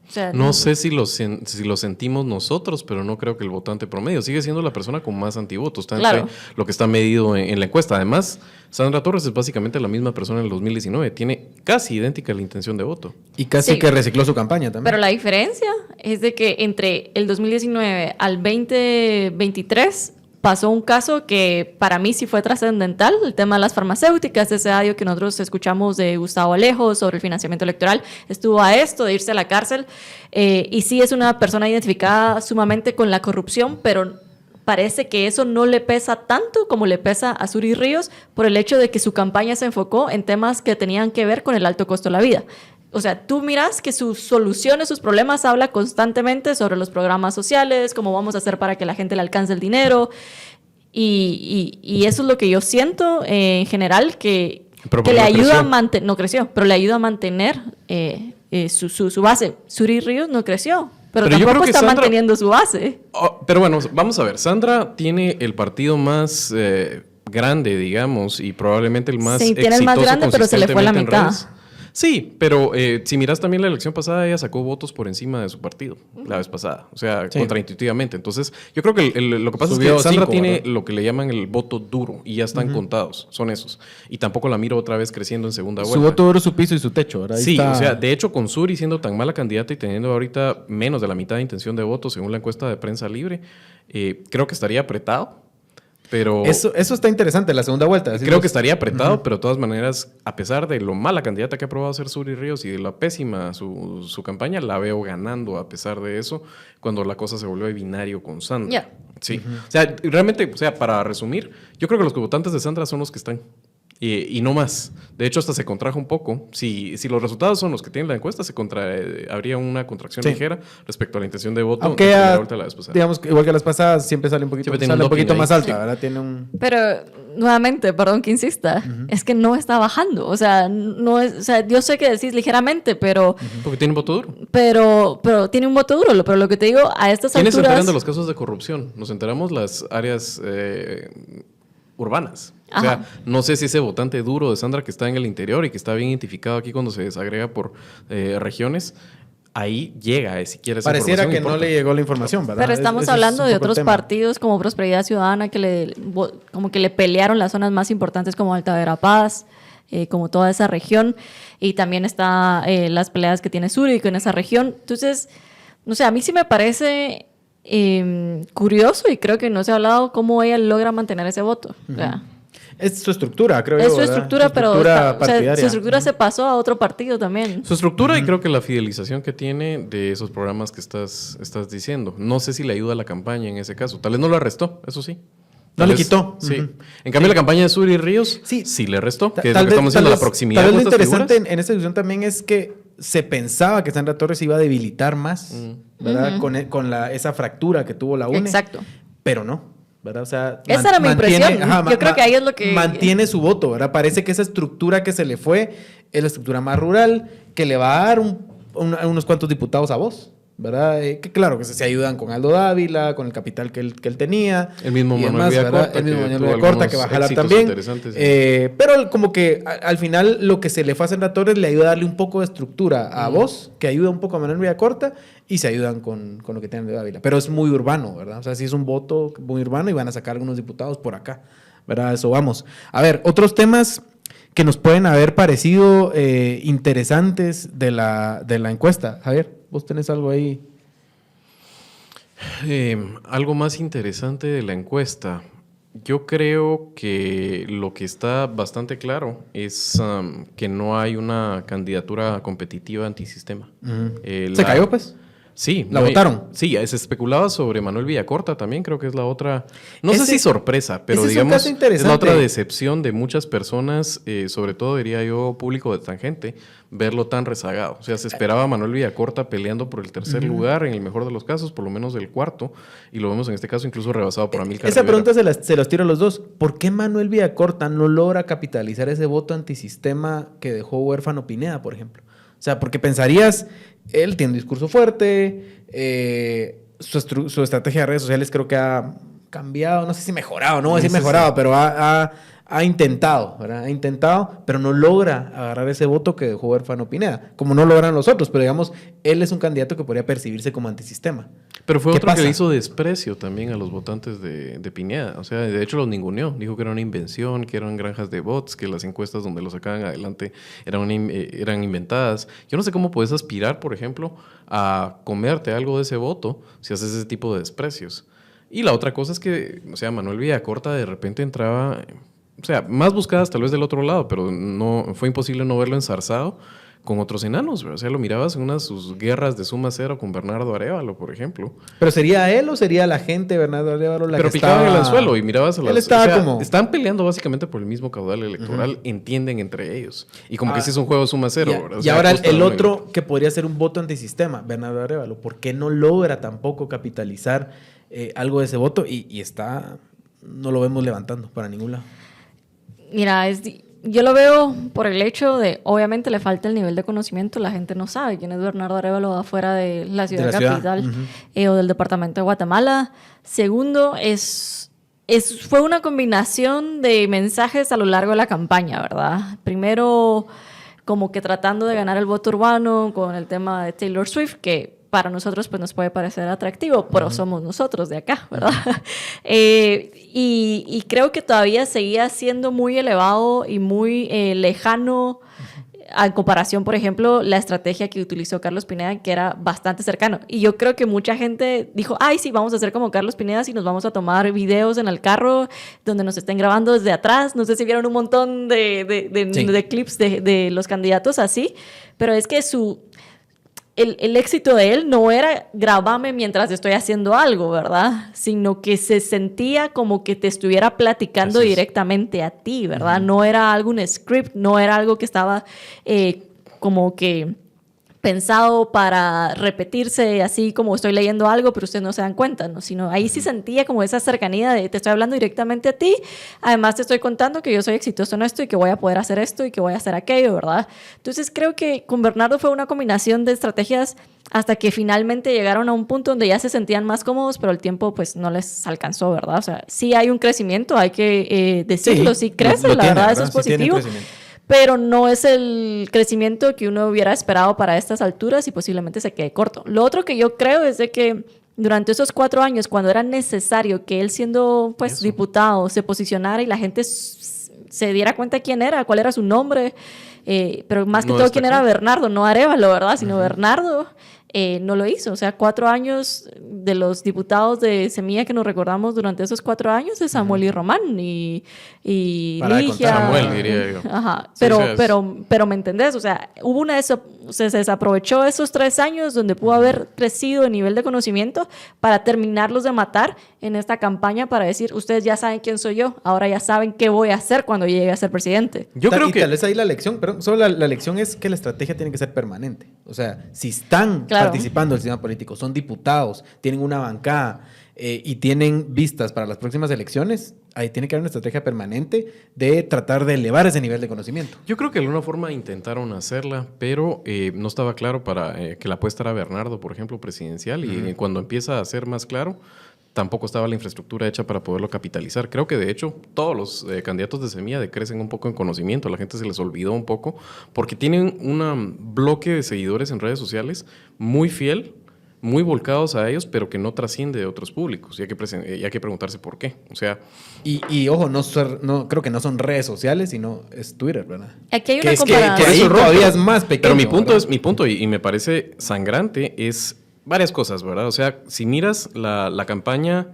O sea, no sé si lo sentimos nosotros, pero no creo que el votante promedio sigue siendo la persona con más antivotos. Está entre lo que está medido en la encuesta. Además, Sandra Torres es básicamente la misma persona en el 2019. Tiene casi idéntica la intención de voto. Y casi que recicló su campaña también. Pero la diferencia es de que entre el 2019 al 2023 pasó un caso que para mí sí fue trascendental, el tema de las farmacéuticas, ese audio que nosotros escuchamos de Gustavo Alejo sobre el financiamiento electoral, estuvo a esto de irse a la cárcel, y sí es una persona identificada sumamente con la corrupción, pero parece que eso no le pesa tanto como le pesa a Suri Ríos por el hecho de que su campaña se enfocó en temas que tenían que ver con el alto costo de la vida. O sea, tú miras que sus soluciones, sus problemas, habla constantemente sobre los programas sociales, cómo vamos a hacer para que la gente le alcance el dinero. Y eso es lo que yo siento en general, que le ayuda a mantener, no creció, pero le ayuda a mantener su base. Suri Ríos no creció, pero tampoco está manteniendo su base. Pero bueno, vamos a ver. Sandra tiene el partido más grande, digamos, y probablemente el más exitoso. Sí, tiene el más grande, pero se le fue la mitad. Sí, pero si miras también la elección pasada, ella sacó votos por encima de su partido la vez pasada, o sea, contraintuitivamente. Entonces, yo creo que lo que pasa es que Sandra tiene lo que le llaman el voto duro y ya están contados, son esos. Y tampoco la miro otra vez creciendo en segunda vuelta. Su voto duro, su piso y su techo, ¿verdad? Sí, o sea, de hecho, con Suri siendo tan mala candidata y teniendo ahorita menos de la mitad de intención de voto, según la encuesta de Prensa Libre, creo que estaría apretado. Pero eso está interesante, la segunda vuelta. Creo que estaría apretado, pero de todas maneras, a pesar de lo mala candidata que ha probado ser Suri Ríos y de la pésima su campaña, la veo ganando a pesar de eso, cuando la cosa se volvió de binario con Sandra. Yeah. Sí. O sea, realmente, o sea, para resumir, yo creo que los votantes de Sandra son los que están. Y no más. De hecho, hasta se contrajo un poco. Si los resultados son los que tienen la encuesta, habría una contracción ligera respecto a la intención de voto. Aunque digamos, igual que las pasadas, siempre sale un poquito más alta, ¿verdad? Pero, nuevamente, perdón que insista, es que no está bajando. O sea, no es, o sea, yo sé que decís ligeramente, pero... Porque tiene un voto duro. Pero tiene un voto duro. Pero lo que te digo, a estas alturas... ¿Quiénes se enteran de los casos de corrupción? Nos enteramos las áreas... urbanas. O sea, no sé si ese votante duro de Sandra que está en el interior y que está bien identificado aquí cuando se desagrega por regiones, ahí llega, si quieres. Pareciera que no le llegó la información, ¿verdad? Pero estamos hablando de otros partidos como Prosperidad Ciudadana que como que le pelearon las zonas más importantes como Alta Verapaz, como toda esa región, y también está las peleas que tiene Zúrich en esa región. Entonces, no sé, a mí sí me parece... curioso, y creo que no se ha hablado cómo ella logra mantener ese voto. O sea, es su estructura, creo yo. Es su estructura, pero su estructura se pasó a otro partido también. Su estructura y creo que la fidelización que tiene de esos programas que estás diciendo. No sé si le ayuda a la campaña en ese caso. Tal vez no lo arrestó, eso sí. No le quitó. Sí. En cambio, la campaña de Suri Ríos sí le restó. Que es lo que estamos diciendo, la proximidad. Tal vez lo interesante en esta discusión también es que se pensaba que Sandra Torres iba a debilitar más, ¿verdad? Con esa fractura que tuvo la UNE. Exacto. Pero no, ¿verdad? O sea, esa era mi impresión. Yo creo que ahí es lo que... Mantiene su voto, ¿verdad? Parece que esa estructura que se le fue es la estructura más rural, que le va a dar unos cuantos diputados a vos, ¿verdad? Que claro, que se ayudan con Aldo Dávila, con el capital que él tenía. El mismo Manuel Villacorta. El mismo Manuel Villacorta, que va a jalar también. Pero como que al final lo que se le fue a Sandra Torres le ayuda a darle un poco de estructura a vos, que ayuda un poco a Manuel Villacorta, y se ayudan con lo que tienen de Dávila. Pero es muy urbano, ¿verdad? O sea, sí es un voto muy urbano y van a sacar algunos diputados por acá, ¿verdad? Eso vamos. A ver, otros temas que nos pueden haber parecido interesantes de la encuesta. Javier, ¿vos tenés algo ahí? Algo más interesante de la encuesta. Yo creo que lo que está bastante claro es que no hay una candidatura competitiva antisistema. ¿Se cayó, pues? Sí. ¿La votaron? Sí, se especulaba sobre Manuel Villacorta también, creo que es la otra, no sé si sorpresa, pero digamos es la otra decepción de muchas personas, sobre todo diría yo público de Tangente, verlo tan rezagado. O sea, se esperaba a Manuel Villacorta peleando por el tercer lugar, en el mejor de los casos, por lo menos del cuarto, y lo vemos en este caso incluso rebasado por Amílcar Esa Rivera. pregunta se los tiro a los dos. ¿Por qué Manuel Villacorta no logra capitalizar ese voto antisistema que dejó huérfano Pineda, por ejemplo? O sea, porque pensarías, él tiene un discurso fuerte, su estrategia de redes sociales creo que ha cambiado, no sé si mejorado, no voy a decir mejorado, pero ha intentado, ¿verdad? Ha intentado, pero no logra agarrar ese voto que dejó huérfano Pineda, como no logran los otros, pero digamos, él es un candidato que podría percibirse como antisistema. Pero fue otro pasa? que le hizo desprecio también a los votantes de Pineda. O sea, de hecho los ninguneó. Dijo que era una invención, que eran granjas de bots, que las encuestas donde lo sacaban adelante eran inventadas. Yo no sé cómo puedes aspirar, por ejemplo, a comerte algo de ese voto si haces ese tipo de desprecios. Y la otra cosa es que, o sea, Manuel Villacorta de repente entraba, o sea, más buscadas tal vez del otro lado, pero no fue imposible no verlo enzarzado con otros enanos, ¿verdad? O sea, lo mirabas en una de sus guerras de suma cero con Bernardo Arévalo, por ejemplo. ¿Pero sería él o sería la gente de Bernardo Arévalo la pero que picaban estaba... el anzuelo y mirabas a las... Él estaba como... Están peleando básicamente por el mismo caudal electoral, entienden entre ellos. Y como que sí es un juego de suma cero, ¿verdad? O Y sea, ahora justo el lo otro mismo. que podría ser un voto antisistema, Bernardo Arévalo, ¿por qué no logra tampoco capitalizar algo de ese voto? Y está... No lo vemos levantando para ningún lado. Mira, yo lo veo por el hecho de, obviamente le falta el nivel de conocimiento, la gente no sabe quién es Bernardo Arévalo afuera de la ciudad capital o del departamento de Guatemala. Segundo, fue una combinación de mensajes a lo largo de la campaña, ¿verdad? Primero, como que tratando de ganar el voto urbano con el tema de Taylor Swift, que para nosotros pues nos puede parecer atractivo, pero somos nosotros de acá, ¿verdad? Y creo que todavía seguía siendo muy elevado y muy lejano a comparación, por ejemplo, la estrategia que utilizó Carlos Pineda, que era bastante cercano. Y yo creo que mucha gente dijo, ay, sí, vamos a hacer como Carlos Pineda y nos vamos a tomar videos en el carro donde nos estén grabando desde atrás. No sé si vieron un montón de clips de los candidatos así, pero es que el éxito de él no era grabame mientras estoy haciendo algo, ¿verdad? Sino que se sentía como que te estuviera platicando directamente a ti, ¿verdad? No era algún script, no era algo que estaba como que pensado para repetirse así como estoy leyendo algo, pero ustedes no se dan cuenta, ¿no? Sino ahí sí sentía como esa cercanía de te estoy hablando directamente a ti, además te estoy contando que yo soy exitoso en esto y que voy a poder hacer esto y que voy a hacer aquello, ¿verdad? Entonces creo que con Bernardo fue una combinación de estrategias hasta que finalmente llegaron a un punto donde ya se sentían más cómodos, pero el tiempo pues no les alcanzó, ¿verdad? O sea, sí hay un crecimiento, hay que decirlo, sí crece, la verdad, eso es positivo. Pero no es el crecimiento que uno hubiera esperado para estas alturas y posiblemente se quede corto. Lo otro que yo creo es de que durante esos 4 años, cuando era necesario que él siendo pues diputado se posicionara y la gente se diera cuenta quién era, cuál era su nombre, pero más que todo quién era Bernardo, no Arévalo, ¿verdad? Sino Bernardo. No lo hizo. O sea, 4 años de los diputados de Semilla que nos recordamos durante esos 4 años es Samuel y Román y Ligia. Samuel, diría yo. Ajá. Sí, pero ¿me entendés? O sea, se desaprovechó esos 3 años donde pudo haber crecido en nivel de conocimiento para terminarlos de matar en esta campaña para decir, ustedes ya saben quién soy yo, ahora ya saben qué voy a hacer cuando llegue a ser presidente. Yo creo que tal vez ahí la lección, pero solo la lección es que la estrategia tiene que ser permanente. O sea, si están participando del sistema político, son diputados, tienen una bancada y tienen vistas para las próximas elecciones, ahí tiene que haber una estrategia permanente de tratar de elevar ese nivel de conocimiento. Yo creo que de alguna forma intentaron hacerla, pero no estaba claro para que la apuesta era Bernardo, por ejemplo, presidencial, y cuando empieza a ser más claro, tampoco estaba la infraestructura hecha para poderlo capitalizar. Creo que de hecho todos los candidatos de Semilla decrecen un poco en conocimiento, a la gente se les olvidó un poco, porque tienen un bloque de seguidores en redes sociales muy fiel, muy volcados a ellos, pero que no trasciende de otros públicos. Y hay que preguntarse por qué. O sea, Y ojo, no, creo que no son redes sociales, sino es Twitter, ¿verdad? Aquí hay Que una es que comparación. ahí Eso es todavía pero- es más pequeño. Pero mi ¿verdad? punto, y me parece sangrante, es varias cosas, ¿verdad? O sea, si miras la campaña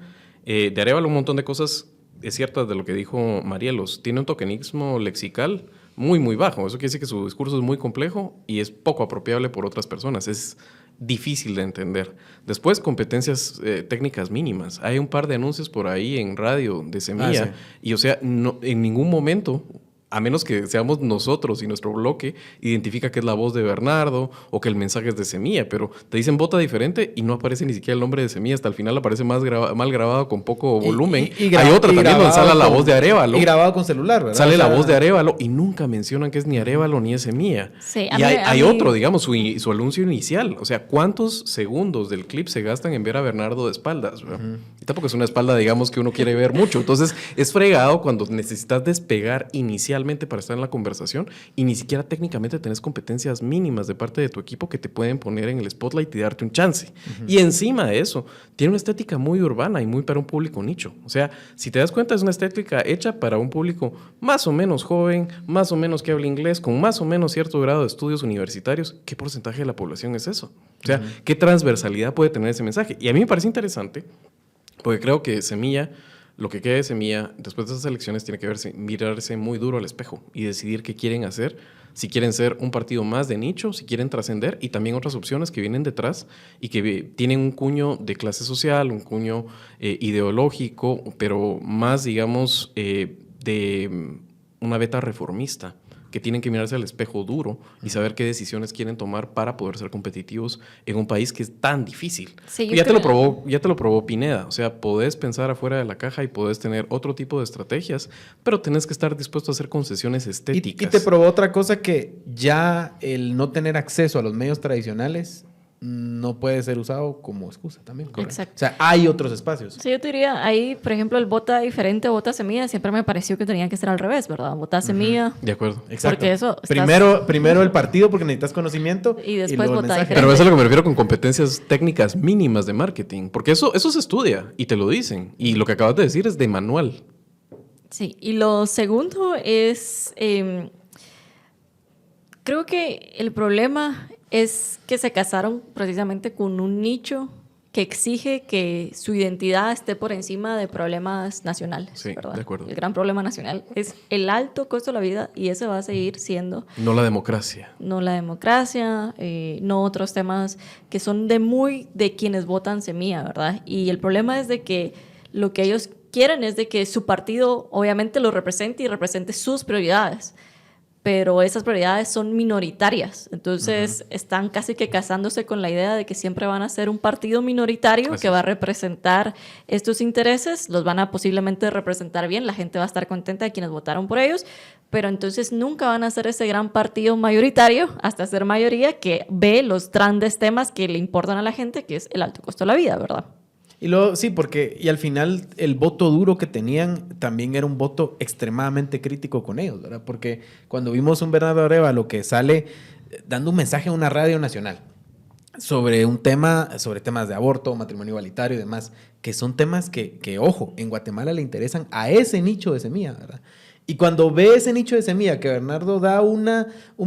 de Arévalo, un montón de cosas es cierto de lo que dijo Marielos. Tiene un tokenismo lexical muy, muy bajo. Eso quiere decir que su discurso es muy complejo y es poco apropiable por otras personas. Es difícil de entender. Después, competencias técnicas mínimas. Hay un par de anuncios por ahí en radio de Semilla. Sí. Y, o sea, no, en ningún momento, a menos que seamos nosotros y nuestro bloque, identifica que es la voz de Bernardo o que el mensaje es de Semilla, pero te dicen vota diferente y no aparece ni siquiera el nombre de Semilla, hasta el final aparece mal grabado con poco volumen. Hay otra también donde sale la voz de Arévalo. Y grabado con celular, ¿verdad? Sale O sea, la voz de Arévalo y nunca mencionan que es ni Arévalo ni es Semilla. Sí, y hay a mí- otro, digamos, su anuncio inicial. O sea, ¿cuántos segundos del clip se gastan en ver a Bernardo de espaldas? Y tampoco es una espalda, digamos, que uno quiere ver mucho. Entonces, es fregado cuando necesitas despegar inicialmente para estar en la conversación y ni siquiera técnicamente tenés competencias mínimas de parte de tu equipo que te pueden poner en el spotlight y darte un chance. Y encima de eso, tiene una estética muy urbana y muy para un público nicho. O sea, si te das cuenta, es una estética hecha para un público más o menos joven, más o menos que habla inglés, con más o menos cierto grado de estudios universitarios. ¿Qué porcentaje de la población es eso? O sea, ¿qué transversalidad puede tener ese mensaje? Y a mí me parece interesante, porque creo que Semilla, lo que queda de Semilla después de esas elecciones tiene que mirarse muy duro al espejo y decidir qué quieren hacer, si quieren ser un partido más de nicho, si quieren trascender y también otras opciones que vienen detrás y que tienen un cuño de clase social, un cuño ideológico, pero más, digamos, de una beta reformista, que tienen que mirarse al espejo duro y saber qué decisiones quieren tomar para poder ser competitivos en un país que es tan difícil. Sí, yo ya te lo creo- probó Pineda. O sea, podés pensar afuera de la caja y podés tener otro tipo de estrategias, pero tenés que estar dispuesto a hacer concesiones Y estéticas. te probó otra cosa, que ya el no tener acceso a los medios tradicionales no puede ser usado como excusa también. Correcto. Exacto. O sea, hay otros espacios. Sí, yo te diría, ahí, por ejemplo, el vota diferente, vota semilla, siempre me pareció que tenía que ser al revés, ¿verdad? Vota semilla. De acuerdo. Exacto. Porque eso estás- Primero el partido porque necesitas conocimiento Y después luego el votar mensaje. diferente. Pero eso es a lo que me refiero con competencias técnicas mínimas de marketing, porque eso se estudia y te lo dicen. Y lo que acabas de decir es de manual. Sí, y lo segundo es, creo que el problema es que se casaron precisamente con un nicho que exige que su identidad esté por encima de problemas nacionales, Sí, ¿verdad? de acuerdo. El gran problema nacional es el alto costo de la vida y ese va a seguir siendo No la democracia. no la democracia, no otros temas que son de quienes votan semilla, ¿verdad? Y el problema es de que lo que ellos quieren es de que su partido obviamente lo represente y represente sus prioridades, pero esas prioridades son minoritarias, entonces están casi que casándose con la idea de que siempre van a ser un partido minoritario Así que es. va a representar estos intereses, los van a posiblemente representar bien, la gente va a estar contenta de quienes votaron por ellos, pero entonces nunca van a ser ese gran partido mayoritario hasta ser mayoría que ve los grandes temas que le importan a la gente, que es el alto costo de la vida, ¿verdad? Y luego, sí, porque y al final el voto duro que tenían también era un voto extremadamente crítico con ellos, ¿verdad? Porque cuando vimos un Bernardo Arévalo que sale dando un mensaje a una radio nacional sobre temas de aborto, matrimonio igualitario y demás, que son temas que, ojo, en Guatemala le interesan a ese nicho de Semilla, ¿verdad? Y cuando ve ese nicho de Semilla, que Bernardo da un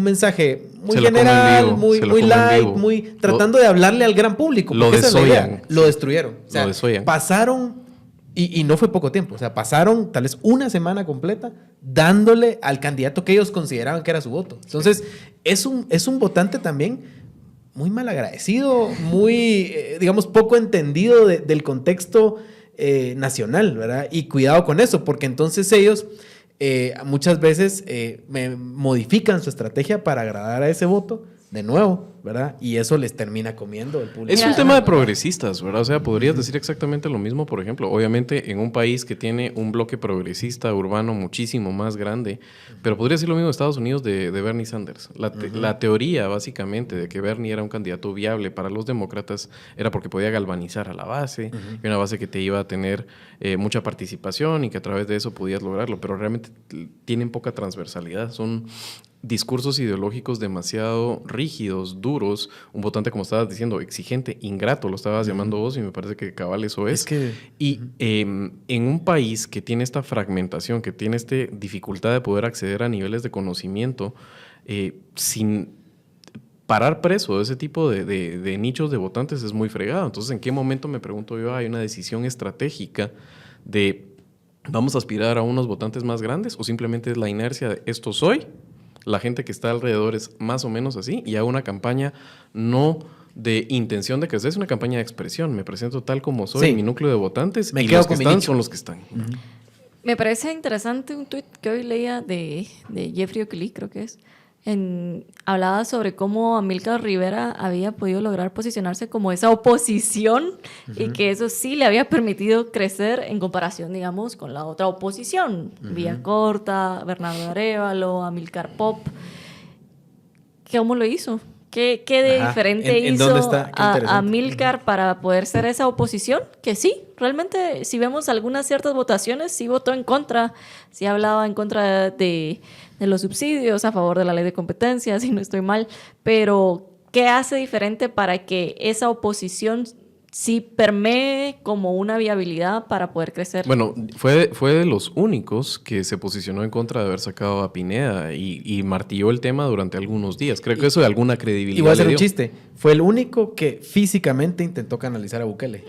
mensaje muy Se lo come en general, vivo, muy se lo come en light, vivo. muy tratando de hablarle al gran público. Lo porque esa es la idea. desollan. Lo destruyeron. O sea, Lo desollan. pasaron, y no fue poco tiempo, o sea, pasaron tal vez una semana completa dándole al candidato que ellos consideraban que era su voto. Entonces, es un votante también muy mal agradecido, muy, digamos, poco entendido del contexto nacional, ¿verdad? Y cuidado con eso, porque entonces ellos muchas veces modifican su estrategia para agradar a ese voto de nuevo, ¿verdad? Y eso les termina comiendo el público. Es un Mira, tema de ¿verdad? progresistas, ¿verdad? O sea, podrías decir exactamente lo mismo, por ejemplo. Obviamente, en un país que tiene un bloque progresista urbano muchísimo más grande, pero podría decir lo mismo de Estados Unidos de Bernie Sanders. La teoría, básicamente, de que Bernie era un candidato viable para los demócratas era porque podía galvanizar a la base, y una base que te iba a tener mucha participación y que a través de eso podías lograrlo, pero realmente tienen poca transversalidad. Son discursos ideológicos demasiado rígidos, duros, duros, un votante, como estabas diciendo, exigente, ingrato, lo estabas llamando vos y me parece que cabal eso es. Y en un país que tiene esta fragmentación, que tiene esta dificultad de poder acceder a niveles de conocimiento, sin parar preso de ese tipo de nichos de votantes es muy fregado. Entonces, ¿en qué momento, me pregunto yo, hay una decisión estratégica de vamos a aspirar a unos votantes más grandes o simplemente es la inercia de esto soy, la gente que está alrededor es más o menos así y hago una campaña no de intención de crecer, es una campaña de expresión, me presento tal como soy, mi núcleo de votantes y los que están son los que están. Me parece interesante un tuit que hoy leía de Jeffrey O'Kelly, creo que es, hablaba sobre cómo Amílcar Rivera había podido lograr posicionarse como esa oposición y que eso sí le había permitido crecer en comparación, digamos, con la otra oposición, Villacorta, Bernardo Arévalo, Amílcar Pop. ¿Cómo lo hizo? ¿Qué de diferente hizo a Amílcar para poder ser esa oposición? Que sí, realmente si vemos algunas ciertas votaciones, sí votó en contra, sí hablaba en contra de los subsidios, a favor de la ley de competencia, si no estoy mal, pero ¿qué hace diferente para que esa oposición sí permee como una viabilidad para poder crecer? Bueno, fue de los únicos que se posicionó en contra de haber sacado a Pineda y martilló el tema durante algunos días. Creo que eso de alguna credibilidad. Y voy a hacer un chiste. Fue el único que físicamente intentó canalizar a Bukele.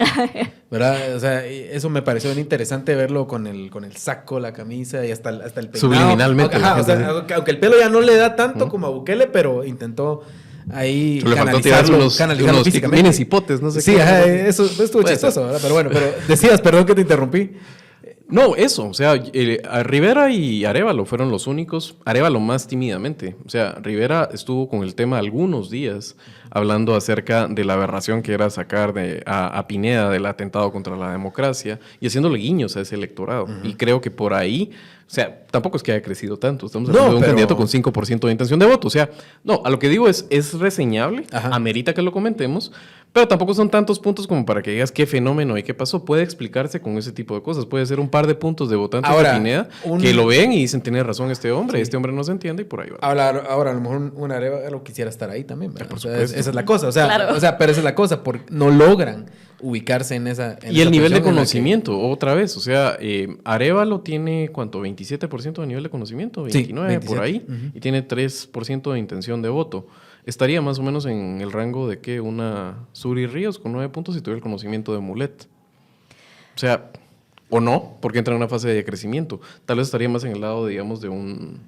¿Verdad? O sea, eso me pareció bien interesante verlo con el saco, la camisa y hasta el peinado. Subliminalmente. Ajá, o sea, aunque el pelo ya no le da tanto como a Bukele, pero intentó ahí canalizarlo físicamente. Vienen cipotes, no sé sí, qué. Ajá, eso estuvo chistoso, ¿verdad? Pero bueno, decías, perdón que te interrumpí. No, eso, o sea, a Rivera y Arévalo fueron los únicos, Arévalo más tímidamente, o sea, Rivera estuvo con el tema algunos días hablando acerca de la aberración que era sacar a Pineda del atentado contra la democracia y haciéndole guiños a ese electorado. Y creo que por ahí, o sea, tampoco es que haya crecido tanto, estamos hablando de un candidato con 5% de intención de voto, o sea, no, a lo que digo es reseñable, amerita que lo comentemos, pero tampoco son tantos puntos como para que digas qué fenómeno y qué pasó. Puede explicarse con ese tipo de cosas. Puede ser un par de puntos de votantes de Pineda que lo ven y dicen, tiene razón este hombre no se entiende y por ahí va. Ahora a lo mejor un Arévalo quisiera estar ahí también, ¿verdad? Esa es la cosa. O sea, pero esa es la cosa, porque no logran ubicarse en esa y el nivel de conocimiento, otra vez. O sea, Arévalo tiene, ¿cuánto? 27% de nivel de conocimiento, 29% por ahí, y tiene 3% de intención de voto. Estaría más o menos en el rango de que una Suri Ríos con 9 puntos si tuviera el conocimiento de Mulet. O sea, o no, porque entra en una fase de crecimiento. Tal vez estaría más en el lado, digamos, de un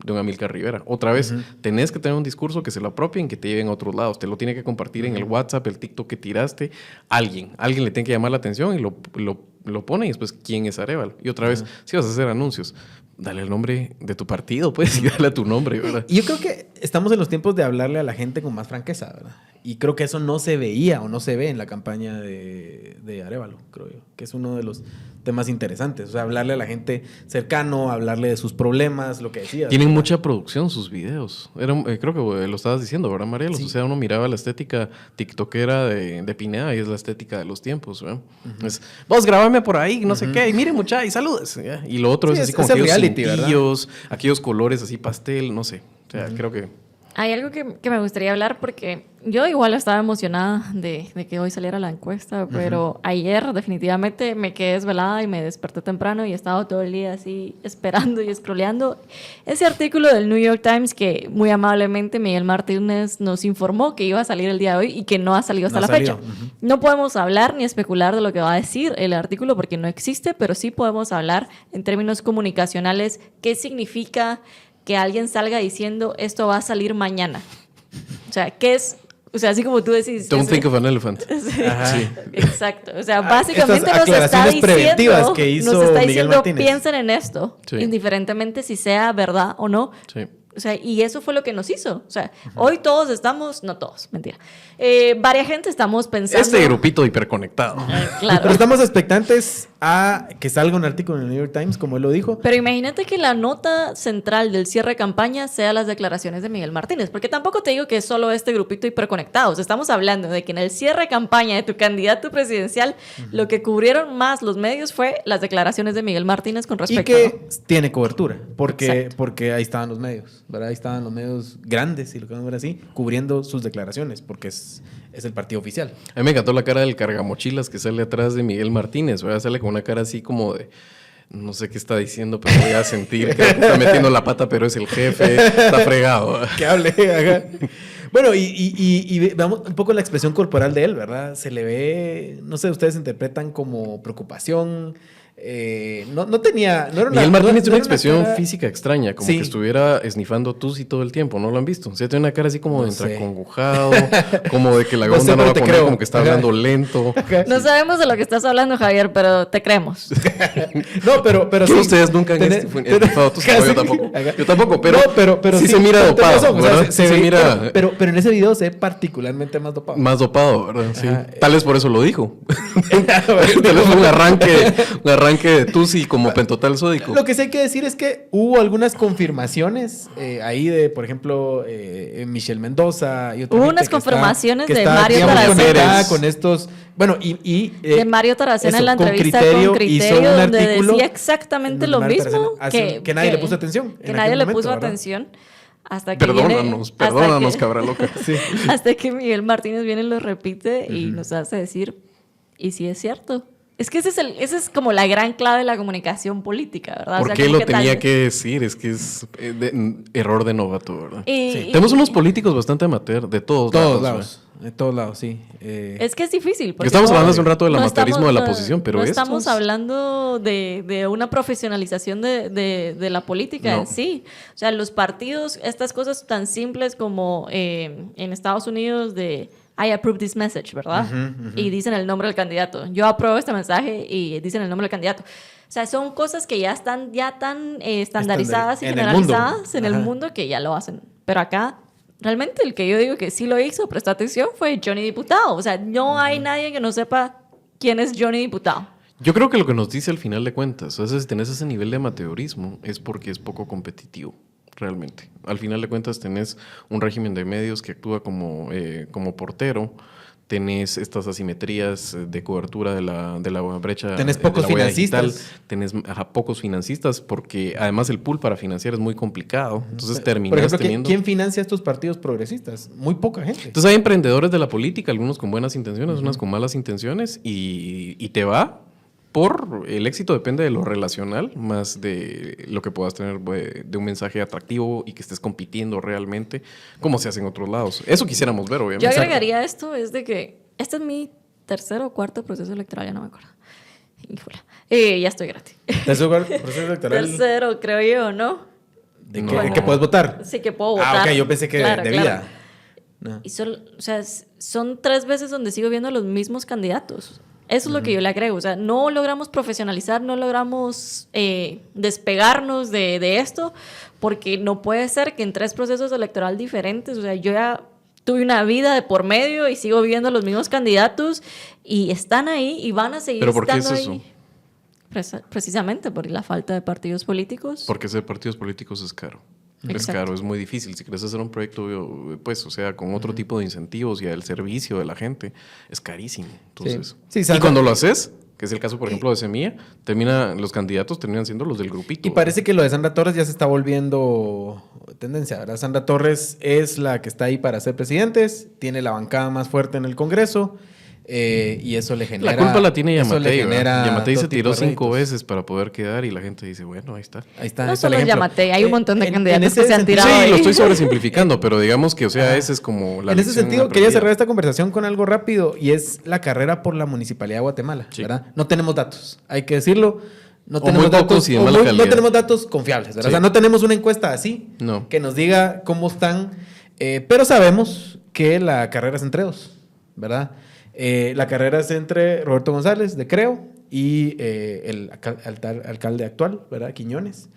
Amílcar Rivera. Otra vez, tenés que tener un discurso que se lo apropien, que te lleven a otros lados. Te lo tiene que compartir en el WhatsApp, el TikTok que tiraste. Alguien le tiene que llamar la atención y lo pone y después, ¿quién es Arévalo? Y otra vez, si vas a hacer anuncios, dale el nombre de tu partido, pues, y dale a tu nombre, ¿verdad? Y yo creo que estamos en los tiempos de hablarle a la gente con más franqueza, ¿verdad? Y creo que eso no se veía o no se ve en la campaña de Arévalo, creo yo, que es uno de los temas interesantes. O sea, hablarle a la gente cercano, hablarle de sus problemas, lo que decías. Tienen mucha producción sus videos. Creo que lo estabas diciendo, ¿verdad, Marielos? Sí. O sea, uno miraba la estética tiktokera de Pineda y es la estética de los tiempos, ¿verdad? Es, vos grabame por ahí, no sé qué, y miren mucha, y saludes. ¿ya? Y lo otro es así como aquellos colores así pastel, no sé. O sea, creo que... Hay algo que me gustaría hablar porque yo igual estaba emocionada de que hoy saliera la encuesta, pero ayer definitivamente me quedé desvelada y me desperté temprano y he estado todo el día así esperando y scrolleando ese artículo del New York Times que muy amablemente Miguel Martínez nos informó que iba a salir el día de hoy y que no ha salido hasta la fecha. No podemos hablar ni especular de lo que va a decir el artículo porque no existe, pero sí podemos hablar en términos comunicacionales qué significa que alguien salga diciendo esto va a salir mañana. O sea, ¿qué es? O sea, así como tú decís... Don't think of an elephant. Sí, exacto. O sea, básicamente nos está diciendo, que hizo nos está Miguel diciendo Martínez. Piensen en esto, indiferentemente si sea verdad o no. Sí. O sea, y eso fue lo que nos hizo. O sea, hoy todos estamos... No todos, mentira. Varias gente estamos pensando... Este grupito hiperconectado. Claro. Pero estamos expectantes a que salga un artículo en el New York Times, como él lo dijo. Pero imagínate que la nota central del cierre de campaña sea las declaraciones de Miguel Martínez, porque tampoco te digo que es solo este grupito hiperconectados. Estamos hablando de que en el cierre de campaña de tu candidato presidencial, lo que cubrieron más los medios fue las declaraciones de Miguel Martínez con respecto Y que ¿no? tiene cobertura, porque, Exacto. porque ahí estaban los medios, ¿verdad? Ahí estaban los medios grandes, si lo queremos ver así, cubriendo sus declaraciones, porque es el partido oficial. A mí me encantó la cara del cargamochilas que sale atrás de Miguel Martínez, ¿verdad? Sale con una cara así como de, no sé qué está diciendo, pero voy a sentir que está metiendo la pata, pero es el jefe, está fregado. ¿Verdad? Que hable, ajá. Bueno, y veamos un poco la expresión corporal de él, ¿verdad? Se le ve, no sé, ustedes interpretan como preocupación. No tenía. No era Miguel Martínez tiene una era expresión cara- física extraña, como Sí. que estuviera esnifando tus y todo el tiempo, ¿no lo han visto? O sea, tiene una cara así como de No sé. entrecongojado, como de que la No sé, onda no pero va te con él, creo. como que está Ajá. hablando lento. No sabemos de lo que estás hablando, Javier, pero te creemos. No, pero ¿Qué sí. ustedes nunca han esnifado tus? No, yo tampoco. Yo tampoco, pero, No, pero sí se mira pero tenés dopado, razón, o sea, ¿verdad? Sí se ve- mira pero en ese video se ve particularmente más dopado. más dopado, ¿verdad? Sí. Ajá. Tal vez por eso lo dijo. Tal vez fue un arranque de tusi como pentotal sódico. Lo que sí hay que decir es que hubo algunas confirmaciones ahí de, por ejemplo, Michelle Mendoza y otra Hubo gente unas que está- confirmaciones que de está, Mario digamos, Taracena. conectada con estos. Bueno, De Mario Taracena en la con entrevista Criterio con hizo Criterio, un donde artículo decía exactamente en lo donde Mario mismo. Taracena que nadie le puso atención. Que en nadie aquel le momento, puso ¿verdad? atención. Hasta que Perdónanos, cabra loca. Sí. hasta que Miguel Martínez viene y lo repite y nos hace decir, y sí es cierto. Es que ese es como la gran clave de la comunicación política, ¿verdad? O ¿Por sea, qué como lo que tal- tenía que decir? Es que es error de novato, ¿verdad? Y- Tenemos unos políticos bastante amateur de todos Todos lados. lados. De todos lados, sí. Es que es difícil. porque Estamos no- hablando hace un rato del no amateurismo estamos- de la no- oposición, pero no estos- estamos hablando de una profesionalización de la política No. en sí. O sea, los partidos, estas cosas tan simples como en Estados Unidos de I approve this message, ¿verdad? Y dicen el nombre del candidato. Yo apruebo este mensaje y dicen el nombre del candidato. O sea, son cosas que ya están tan estandarizadas y En el mundo. generalizadas en el Ajá. mundo que ya lo hacen. Pero acá realmente el que yo digo que sí lo hizo, prestó atención, fue Johnny Diputado. O sea, no hay nadie que no sepa quién es Johnny Diputado. Yo creo que lo que nos dice al final de cuentas, o sea, si tenés ese nivel de amateurismo, es porque es poco competitivo, realmente. Al final de cuentas tenés un régimen de medios que actúa como portero, tenés estas asimetrías de cobertura de la brecha. Tenés de pocos la huella financistas. digital, tenés pocos financistas, porque además el pool para financiar es muy complicado. Entonces Por terminás ejemplo, teniendo... ¿quién financia estos partidos progresistas? Muy poca gente. Entonces hay emprendedores de la política, algunos con buenas intenciones, unas con malas intenciones, y te va por el éxito depende de lo relacional, más de lo que puedas tener de un mensaje atractivo y que estés compitiendo realmente, como se hace en otros lados. Eso quisiéramos ver, obviamente. Yo agregaría esto, es de que este es mi tercer o cuarto proceso electoral, ya no me acuerdo. Híjole. Ya estoy gratis. Proceso electoral. Tercero, creo yo, ¿no? ¿De No. que puedes votar? Sí que puedo votar. Ah, ok, yo pensé que Claro, de claro. vida. No. Y o sea, son 3 veces donde sigo viendo los mismos candidatos. Eso es lo que yo le agrego. O sea, no logramos profesionalizar, no logramos despegarnos de esto, porque no puede ser que en 3 procesos electorales diferentes, o sea, yo ya tuve una vida de por medio y sigo viendo los mismos candidatos y están ahí y van a seguir ¿Pero por qué estando es eso? ahí. Precisamente por la falta de partidos políticos. Porque hacer partidos políticos es caro. Es Exacto. caro, es muy difícil. Si quieres hacer un proyecto, pues, o sea, con otro tipo de incentivos y al servicio de la gente, es carísimo. Entonces, Sí, y Sandra- cuando lo haces, que es el caso, por ejemplo, de Semilla, los candidatos terminan siendo los del grupito. Y parece que lo de Sandra Torres ya se está volviendo tendencia, ¿verdad? Sandra Torres es la que está ahí para ser presidentes, tiene la bancada más fuerte en el Congreso y eso le genera... La culpa la tiene eso le Yamatei. genera Yamatei se todo tipo tiró de 5 réditos. veces para poder quedar y la gente dice, bueno, ahí está. Ahí está. No ahí está el solo ejemplo. Yamatei, hay un montón de En candidatos ese que se han sentido- tirado Sí, ahí. lo estoy sobresimplificando, pero digamos que, o sea, ese es como la En ese lección sentido, quería aprendida. cerrar esta conversación con algo rápido y es la carrera por la Municipalidad de Guatemala, Sí. ¿verdad? No tenemos datos, hay que decirlo. No O tenemos muy pocos datos, y de o mala no calidad. tenemos datos confiables, ¿verdad? Sí. O sea, no tenemos una encuesta así No. que nos diga cómo están, pero sabemos que la carrera es entre dos, ¿verdad? La carrera es entre Roberto González, de Creo, y el alcalde actual, ¿verdad? Quiñones.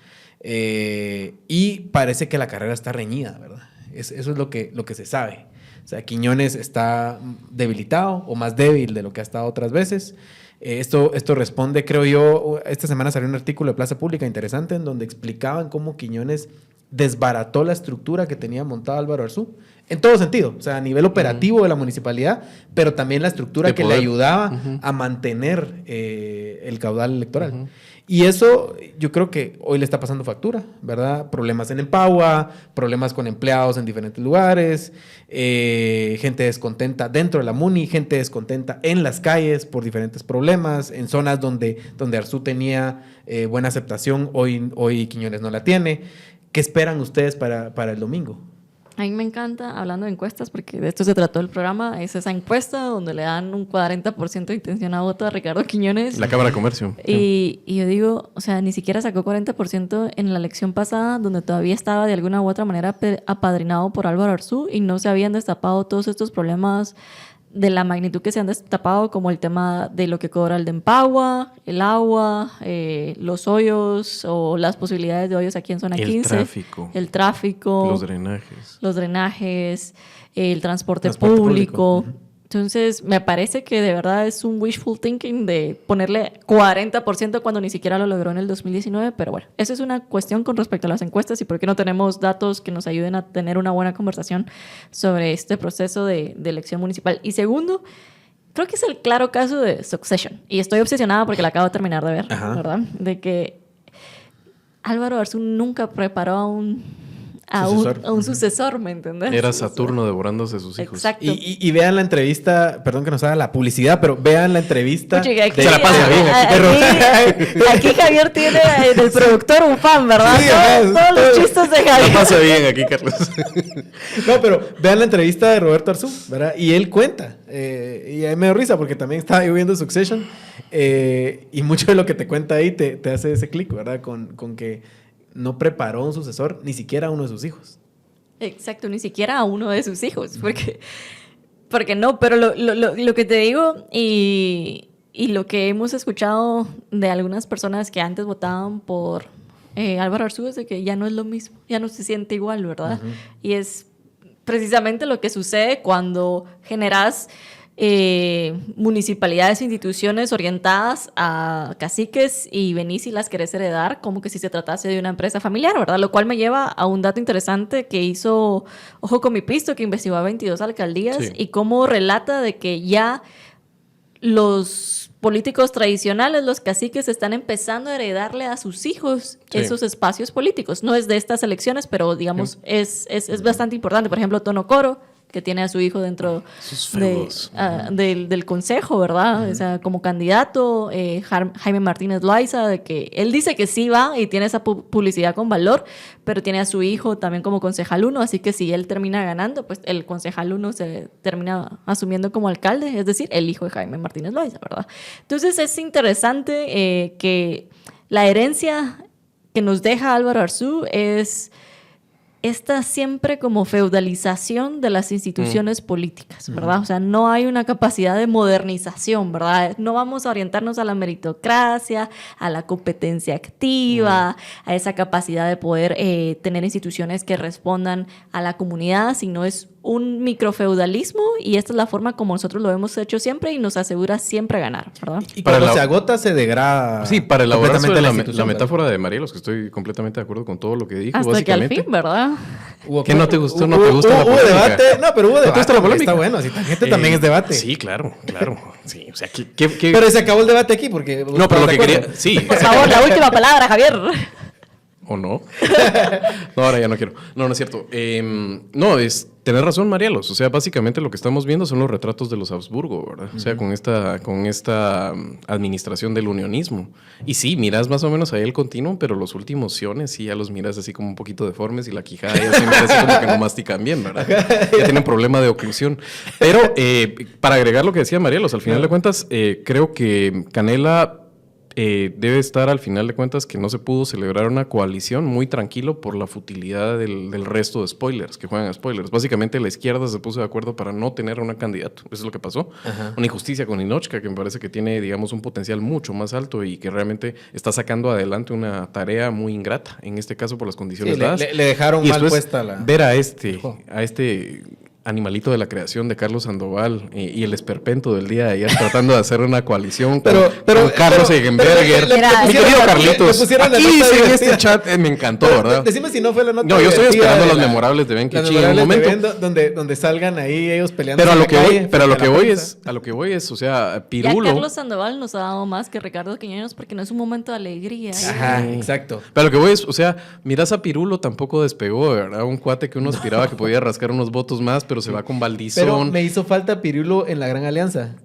Y parece que la carrera está reñida, ¿verdad? Eso es lo que se sabe. O sea, Quiñones está debilitado o más débil de lo que ha estado otras veces. Esto responde, creo yo, esta semana salió un artículo de Plaza Pública interesante en donde explicaban cómo Quiñones desbarató la estructura que tenía montada Álvaro Arzú, en todo sentido, o sea, a nivel operativo de la municipalidad, pero también la estructura De que poder. le ayudaba a mantener el caudal electoral. Y eso yo creo que hoy le está pasando factura, ¿verdad? Problemas en Empagua, problemas con empleados en diferentes lugares, gente descontenta dentro de la MUNI, gente descontenta en las calles por diferentes problemas, en zonas donde Arzú tenía buena aceptación, hoy Quiñones no la tiene. ¿Qué esperan ustedes para el domingo? A mí me encanta, hablando de encuestas, porque de esto se trató el programa, es esa encuesta donde le dan un 40% de intención a voto a Ricardo Quiñones. La Cámara de Comercio. Y yo digo, o sea, ni siquiera sacó 40% en la elección pasada, donde todavía estaba de alguna u otra manera apadrinado por Álvaro Arzú y no se habían destapado todos estos problemas de la magnitud que se han destapado, como el tema de lo que cobra el de Empagua, el agua, los hoyos o las posibilidades de hoyos aquí en zona 15. El tráfico. Los drenajes, el transporte público. Entonces, me parece que de verdad es un wishful thinking de ponerle 40% cuando ni siquiera lo logró en el 2019, pero bueno, esa es una cuestión con respecto a las encuestas y por qué no tenemos datos que nos ayuden a tener una buena conversación sobre este proceso de elección municipal. Y segundo, creo que es el claro caso de Succession, y estoy obsesionada porque la acabo de terminar de ver, ¿verdad? De que Álvaro Arzú nunca preparó a un sucesor, ¿me entendés? Era Saturno devorándose a sus hijos. Exacto. Y vean la entrevista, perdón que nos haga la publicidad, pero vean la entrevista. Oye, aquí, se la pasa bien. aquí Javier tiene del productor un fan, ¿verdad? Sí, todos los chistes de Javier. La pasa bien aquí, Carlos. No, pero vean la entrevista de Roberto Arzú, ¿verdad? Y él cuenta. Y a mí me dio risa porque también estaba yo viendo Succession. Y mucho de lo que te cuenta ahí te hace ese clic, ¿verdad? Con que no preparó un sucesor, ni siquiera a uno de sus hijos. Exacto, ni siquiera a uno de sus hijos, porque no, pero lo que te digo y lo que hemos escuchado de algunas personas que antes votaban por Álvaro Arzú es de que ya no es lo mismo, ya no se siente igual, ¿verdad? Y es precisamente lo que sucede cuando generas municipalidades e instituciones orientadas a caciques y venís y las querés heredar como que si se tratase de una empresa familiar, ¿verdad? Lo cual me lleva a un dato interesante que hizo Ojo con mi Pisto, que investigó a 22 alcaldías y cómo relata de que ya los políticos tradicionales, los caciques, están empezando a heredarle a sus hijos esos espacios políticos. No es de estas elecciones, pero digamos es bastante importante. Por ejemplo, Tono Coro, que tiene a su hijo dentro del consejo, ¿verdad? O sea, como candidato, Jaime Martínez Loaiza, de que él dice que sí va y tiene esa publicidad con valor, pero tiene a su hijo también como concejal 1, así que si él termina ganando, pues el concejal 1 se termina asumiendo como alcalde, es decir, el hijo de Jaime Martínez Loaiza, ¿verdad? Entonces es interesante que la herencia que nos deja Álvaro Arzú es esta siempre como feudalización de las instituciones políticas, ¿verdad? O sea, no hay una capacidad de modernización, ¿verdad? No vamos a orientarnos a la meritocracia, a la competencia activa, a esa capacidad de poder tener instituciones que respondan a la comunidad, sino es un microfeudalismo y esta es la forma como nosotros lo hemos hecho siempre y nos asegura siempre ganar, ¿verdad? Y cuando se agota, se degrada. Sí, para elaborar completamente la metáfora de Marielos, que estoy completamente de acuerdo con todo lo que dijo. Hasta básicamente. que al fin, ¿verdad? ¿Qué no te gustó? ¿No te gusta la hubo polémica? debate. No, pero hubo debate. gusta la polémica? Está bueno, si tangente también es debate. Sí, claro. Sí, o sea, Pero se acabó el debate aquí porque... No, pero lo que quería... Sí. Por favor, la última palabra, Javier. ¿O no? No, ahora ya no quiero. No, no es cierto. No, tener razón, Marielos. O sea, básicamente lo que estamos viendo son los retratos de los Habsburgo, ¿verdad? O sea, con esta administración del unionismo. Y sí, miras más o menos ahí el continuum, pero los últimos siones sí ya los miras así como un poquito deformes y la quijada ya se mira así como que no mastican bien, ¿verdad? Ya tienen problema de oclusión. Pero para agregar lo que decía Marielos, al final de cuentas, creo que Canela... debe estar al final de cuentas que no se pudo celebrar una coalición muy tranquilo por la futilidad del resto de spoilers, que juegan a spoilers. Básicamente la izquierda se puso de acuerdo para no tener una candidato. Eso es lo que pasó. Una injusticia con Inochka, que me parece que tiene, digamos, un potencial mucho más alto y que realmente está sacando adelante una tarea muy ingrata, en este caso por las condiciones dadas. Le dejaron mal puesta la... Ver a este animalito de la creación de Carlos Sandoval y el esperpento del día de ayer tratando de hacer una coalición con Carlos Egenberger. Mi querido Carlitos, aquí dice en este chat, me encantó, ¿verdad? Decime si no fue la nota. No, yo estoy esperando los memorables de Ben Kichín en un momento. Donde salgan ahí ellos peleando. Pero a lo que voy es, o sea, Pirulo. Ya Carlos Sandoval nos ha dado más que Ricardo Quiñones porque no es un momento de alegría. Ajá, exacto. Pero lo que voy es, o sea, miras a Pirulo tampoco despegó, ¿verdad? Un cuate que uno aspiraba que podía rascar unos votos más, pero se va con Valdizón. Pero me hizo falta Pirulo en la Gran Alianza.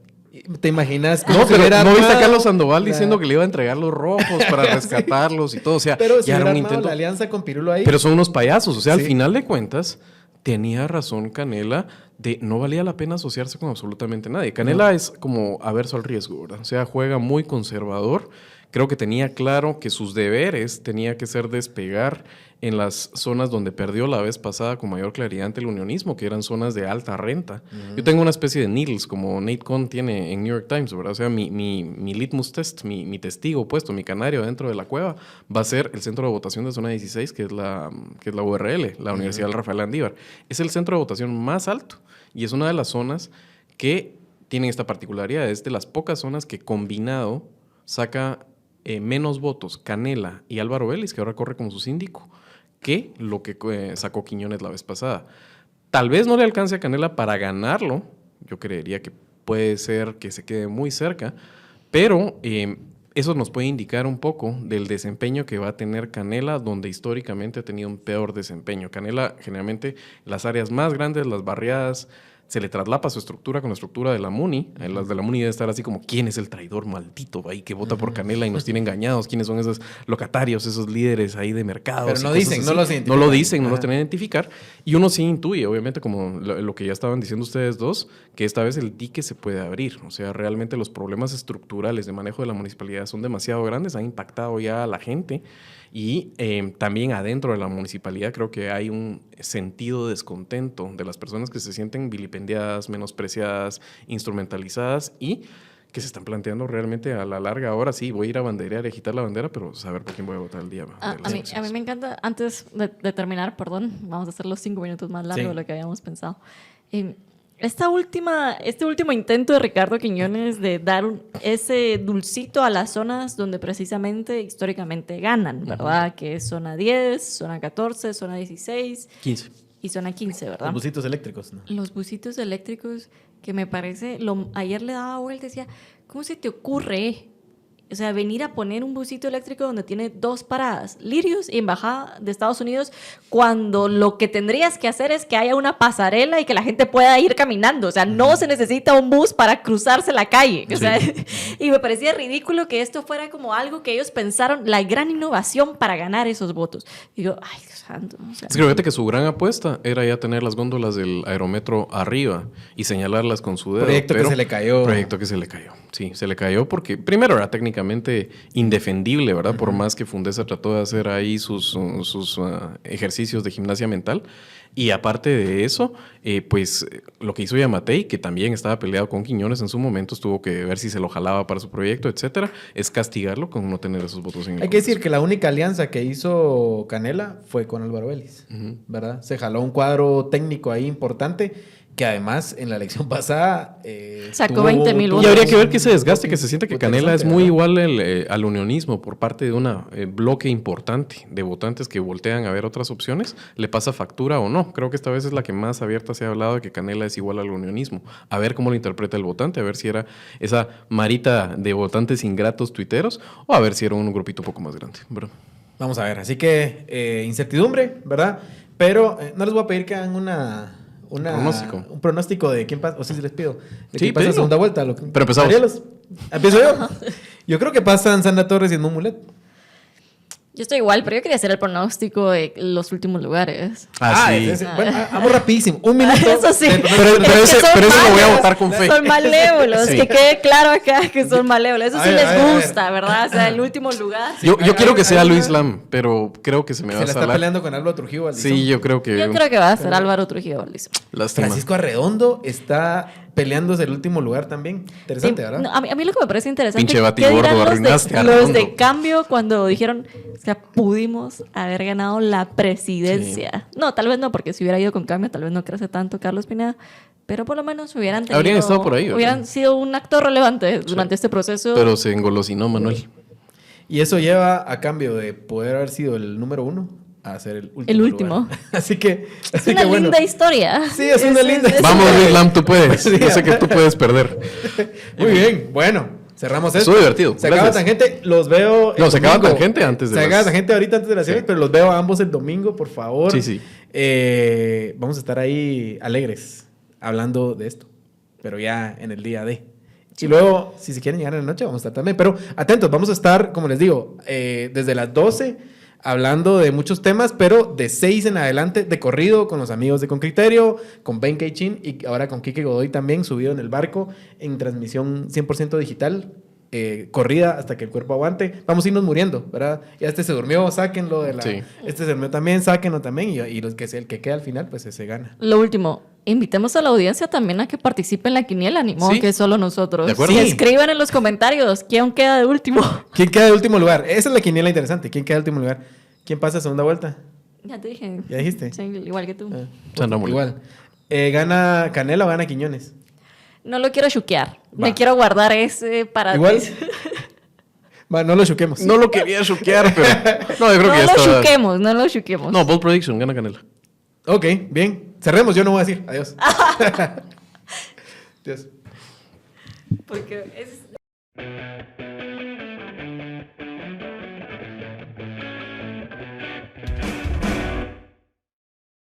¿Te imaginas? No, pero no viste a Carlos Sandoval diciendo que le iba a entregar los rojos para rescatarlos y todo. O sea, pero si ya era un intento. intento. La alianza con Pirulo ahí. Pero son unos payasos. O sea, Sí. al final de cuentas, tenía razón Canela de no valía la pena asociarse con absolutamente nadie. Canela es como averso al riesgo, ¿verdad? O sea, juega muy conservador. Creo que tenía claro que sus deberes tenía que ser despegar en las zonas donde perdió la vez pasada con mayor claridad ante el unionismo, que eran zonas de alta renta. Yo tengo una especie de needles, como Nate Cohn tiene en New York Times, ¿verdad? O sea, mi litmus test, mi testigo puesto, mi canario dentro de la cueva, va a ser el centro de votación de zona 16, que es la URL, la Universidad Rafael Landívar. Es el centro de votación más alto y es una de las zonas que tienen esta particularidad. Es de las pocas zonas que combinado saca menos votos Canela y Álvaro Vélez, que ahora corre como su síndico, que lo que sacó Quiñones la vez pasada. Tal vez no le alcance a Canela para ganarlo. Yo creería que puede ser que se quede muy cerca, pero eso nos puede indicar un poco del desempeño que va a tener Canela, donde históricamente ha tenido un peor desempeño. Canela, generalmente, las áreas más grandes, las barriadas, se le traslapa su estructura con la estructura de la MUNI. Las de la MUNI deben estar así como, ¿quién es el traidor maldito ahí que vota por Canela y nos tiene engañados? ¿Quiénes son esos locatarios, esos líderes ahí de mercados? Pero no dicen, no los identifican. No lo dicen, no los tienen que identificar. Y uno sí intuye, obviamente, como lo que ya estaban diciendo ustedes dos, que esta vez el dique se puede abrir. O sea, realmente los problemas estructurales de manejo de la municipalidad son demasiado grandes, han impactado ya a la gente. Y también adentro de la municipalidad creo que hay un sentido de descontento de las personas que se sienten vilipendiadas, menospreciadas, instrumentalizadas y que se están planteando realmente a la larga. Ahora sí, voy a ir a banderear y agitar la bandera, pero saber por quién voy a votar el día de las A mí elecciones. me encanta, antes de terminar, perdón, vamos a hacer los 5 minutos más largos de lo que habíamos pensado. Este último intento de Ricardo Quiñones de dar ese dulcito a las zonas donde precisamente históricamente ganan, ¿verdad? Que es zona 10, zona 14, zona 16 15. y zona 15, ¿verdad? Los busitos eléctricos, ¿no? Los busitos eléctricos que me parece, ayer le daba vuelta y decía, ¿cómo se te ocurre? O sea, venir a poner un busito eléctrico donde tiene 2 paradas, Lirios y Embajada de Estados Unidos, cuando lo que tendrías que hacer es que haya una pasarela y que la gente pueda ir caminando. O sea, no se necesita un bus para cruzarse la calle. O sea, y me parecía ridículo que esto fuera como algo que ellos pensaron, la gran innovación para ganar esos votos. Y digo, ay, Dios santo. O sea, Es que fíjate que su gran apuesta era ya tener las góndolas del aerometro arriba y señalarlas con su dedo. Proyecto que se le cayó. Proyecto que se le cayó. Sí, se le cayó porque primero era técnicamente indefendible, ¿verdad? Por más que Fundesa trató de hacer ahí sus ejercicios de gimnasia mental. Y aparte de eso, pues lo que hizo Yamatei, que también estaba peleado con Quiñones en su momento, tuvo que ver si se lo jalaba para su proyecto, etcétera, es castigarlo con no tener esos votos en el Hay que decir que la única alianza que hizo Canela fue con Álvaro Vélez, ¿verdad? Se jaló un cuadro técnico ahí importante que además en la elección pasada sacó 20,000 Y votos. habría que ver que se desgaste, que se siente que Canela es muy ¿verdad? igual al unionismo por parte de un bloque importante de votantes que voltean a ver otras opciones. ¿Le pasa factura o no? Creo que esta vez es la que más abierta se ha hablado de que Canela es igual al unionismo. A ver cómo lo interpreta el votante, a ver si era esa marita de votantes ingratos tuiteros o a ver si era un grupito un poco más grande. Bro. Vamos a ver, así que incertidumbre, ¿verdad? Pero no les voy a pedir que hagan un pronóstico de quién pasa, o sí, les pido, de quién pasa la segunda vuelta. Pero empezamos. Marielos, ¿empiezo yo? Yo creo que pasan Sandra Torres y Edmund Mulet. Yo estoy igual, pero yo quería hacer el pronóstico de los últimos lugares. Sí. Bueno, vamos rapidísimo. Un minuto. Eso sí. Pero ese lo voy a votar con fe. Son malévolos, Sí. que quede claro acá que son malévolos. Eso sí A ver, les a ver, a ver. gusta, ¿verdad? O sea, el último lugar. Yo quiero que sea hay Luis una- Lam, pero creo que se me Se va la a está salar. peleando con Álvaro Trujillo Valdizón. Sí, yo creo que... Yo creo que va a ser Álvaro Trujillo Valdizón. Lástima. Francisco Arredondo está peleándose el último lugar también. Interesante, ¿verdad? No, a mí lo que me parece interesante. Pinche ¿qué Batigordo, dirán arruinaste al los mundo. de cambio cuando dijeron, o sea, pudimos haber ganado la presidencia? No, tal vez no, porque si hubiera ido con cambio, tal vez no crece tanto Carlos Pineda. Pero por lo menos hubieran tenido, Habrían estado por ahí, ¿verdad? hubieran sido un actor relevante durante este proceso. Pero se engolosinó Manuel. Y eso lleva a cambio de poder haber sido el número 1 a ser el último. El último. lugar. Así que. Es una linda historia. Sí, es una linda historia. Vamos, Luis Lam, tú puedes. Sí, Yo sé que tú puedes perder. Muy bien, bueno, cerramos esto. Estuvo divertido. Se acaba Gracias. Tangente, los veo. No, el se acaba domingo. Tangente antes de Se las- acaba Tangente ahorita antes de las Sí. series, pero los veo a ambos el domingo, por favor. Sí, sí. Vamos a estar ahí alegres hablando de esto, pero ya en el día de. Y luego, si se quieren llegar en la noche, vamos a estar también. Pero atentos, vamos a estar, como les digo, desde las 12 hablando de muchos temas, pero de 6 en adelante de corrido con los amigos de Con Criterio, con Ben Keichin y ahora con Kike Godoy también, subido en el barco en transmisión 100% digital. Corrida hasta que el cuerpo aguante. Vamos a irnos muriendo, ¿verdad? Ya este se durmió, sáquenlo de la. Sí. Este se durmió también, sáquenlo también. Y los que el que queda al final, pues ese gana. Lo último, invitemos a la audiencia también a que participe en la quiniela, ni modo Sí. que solo nosotros. De acuerdo. Que Sí. escriban en los comentarios quién queda de último. ¿Quién queda de último lugar? Esa es la quiniela interesante. ¿Quién queda de último lugar? ¿Quién pasa a segunda vuelta? Ya te dije. ¿Ya dijiste? Sí, igual que tú. Ah, Anda muy igual. ¿Gana Canela o gana Quiñones? No lo quiero chuquear. Va. Me quiero guardar ese para Igual. ti. Va, no lo choquemos. No lo quería choquear, pero. No, yo creo No que ya lo está. chuquemos, no lo chuquemos. No, Bold Prediction, gana Canela. Ok, bien. Cerremos, yo no voy a decir. Adiós. Adiós. Porque es...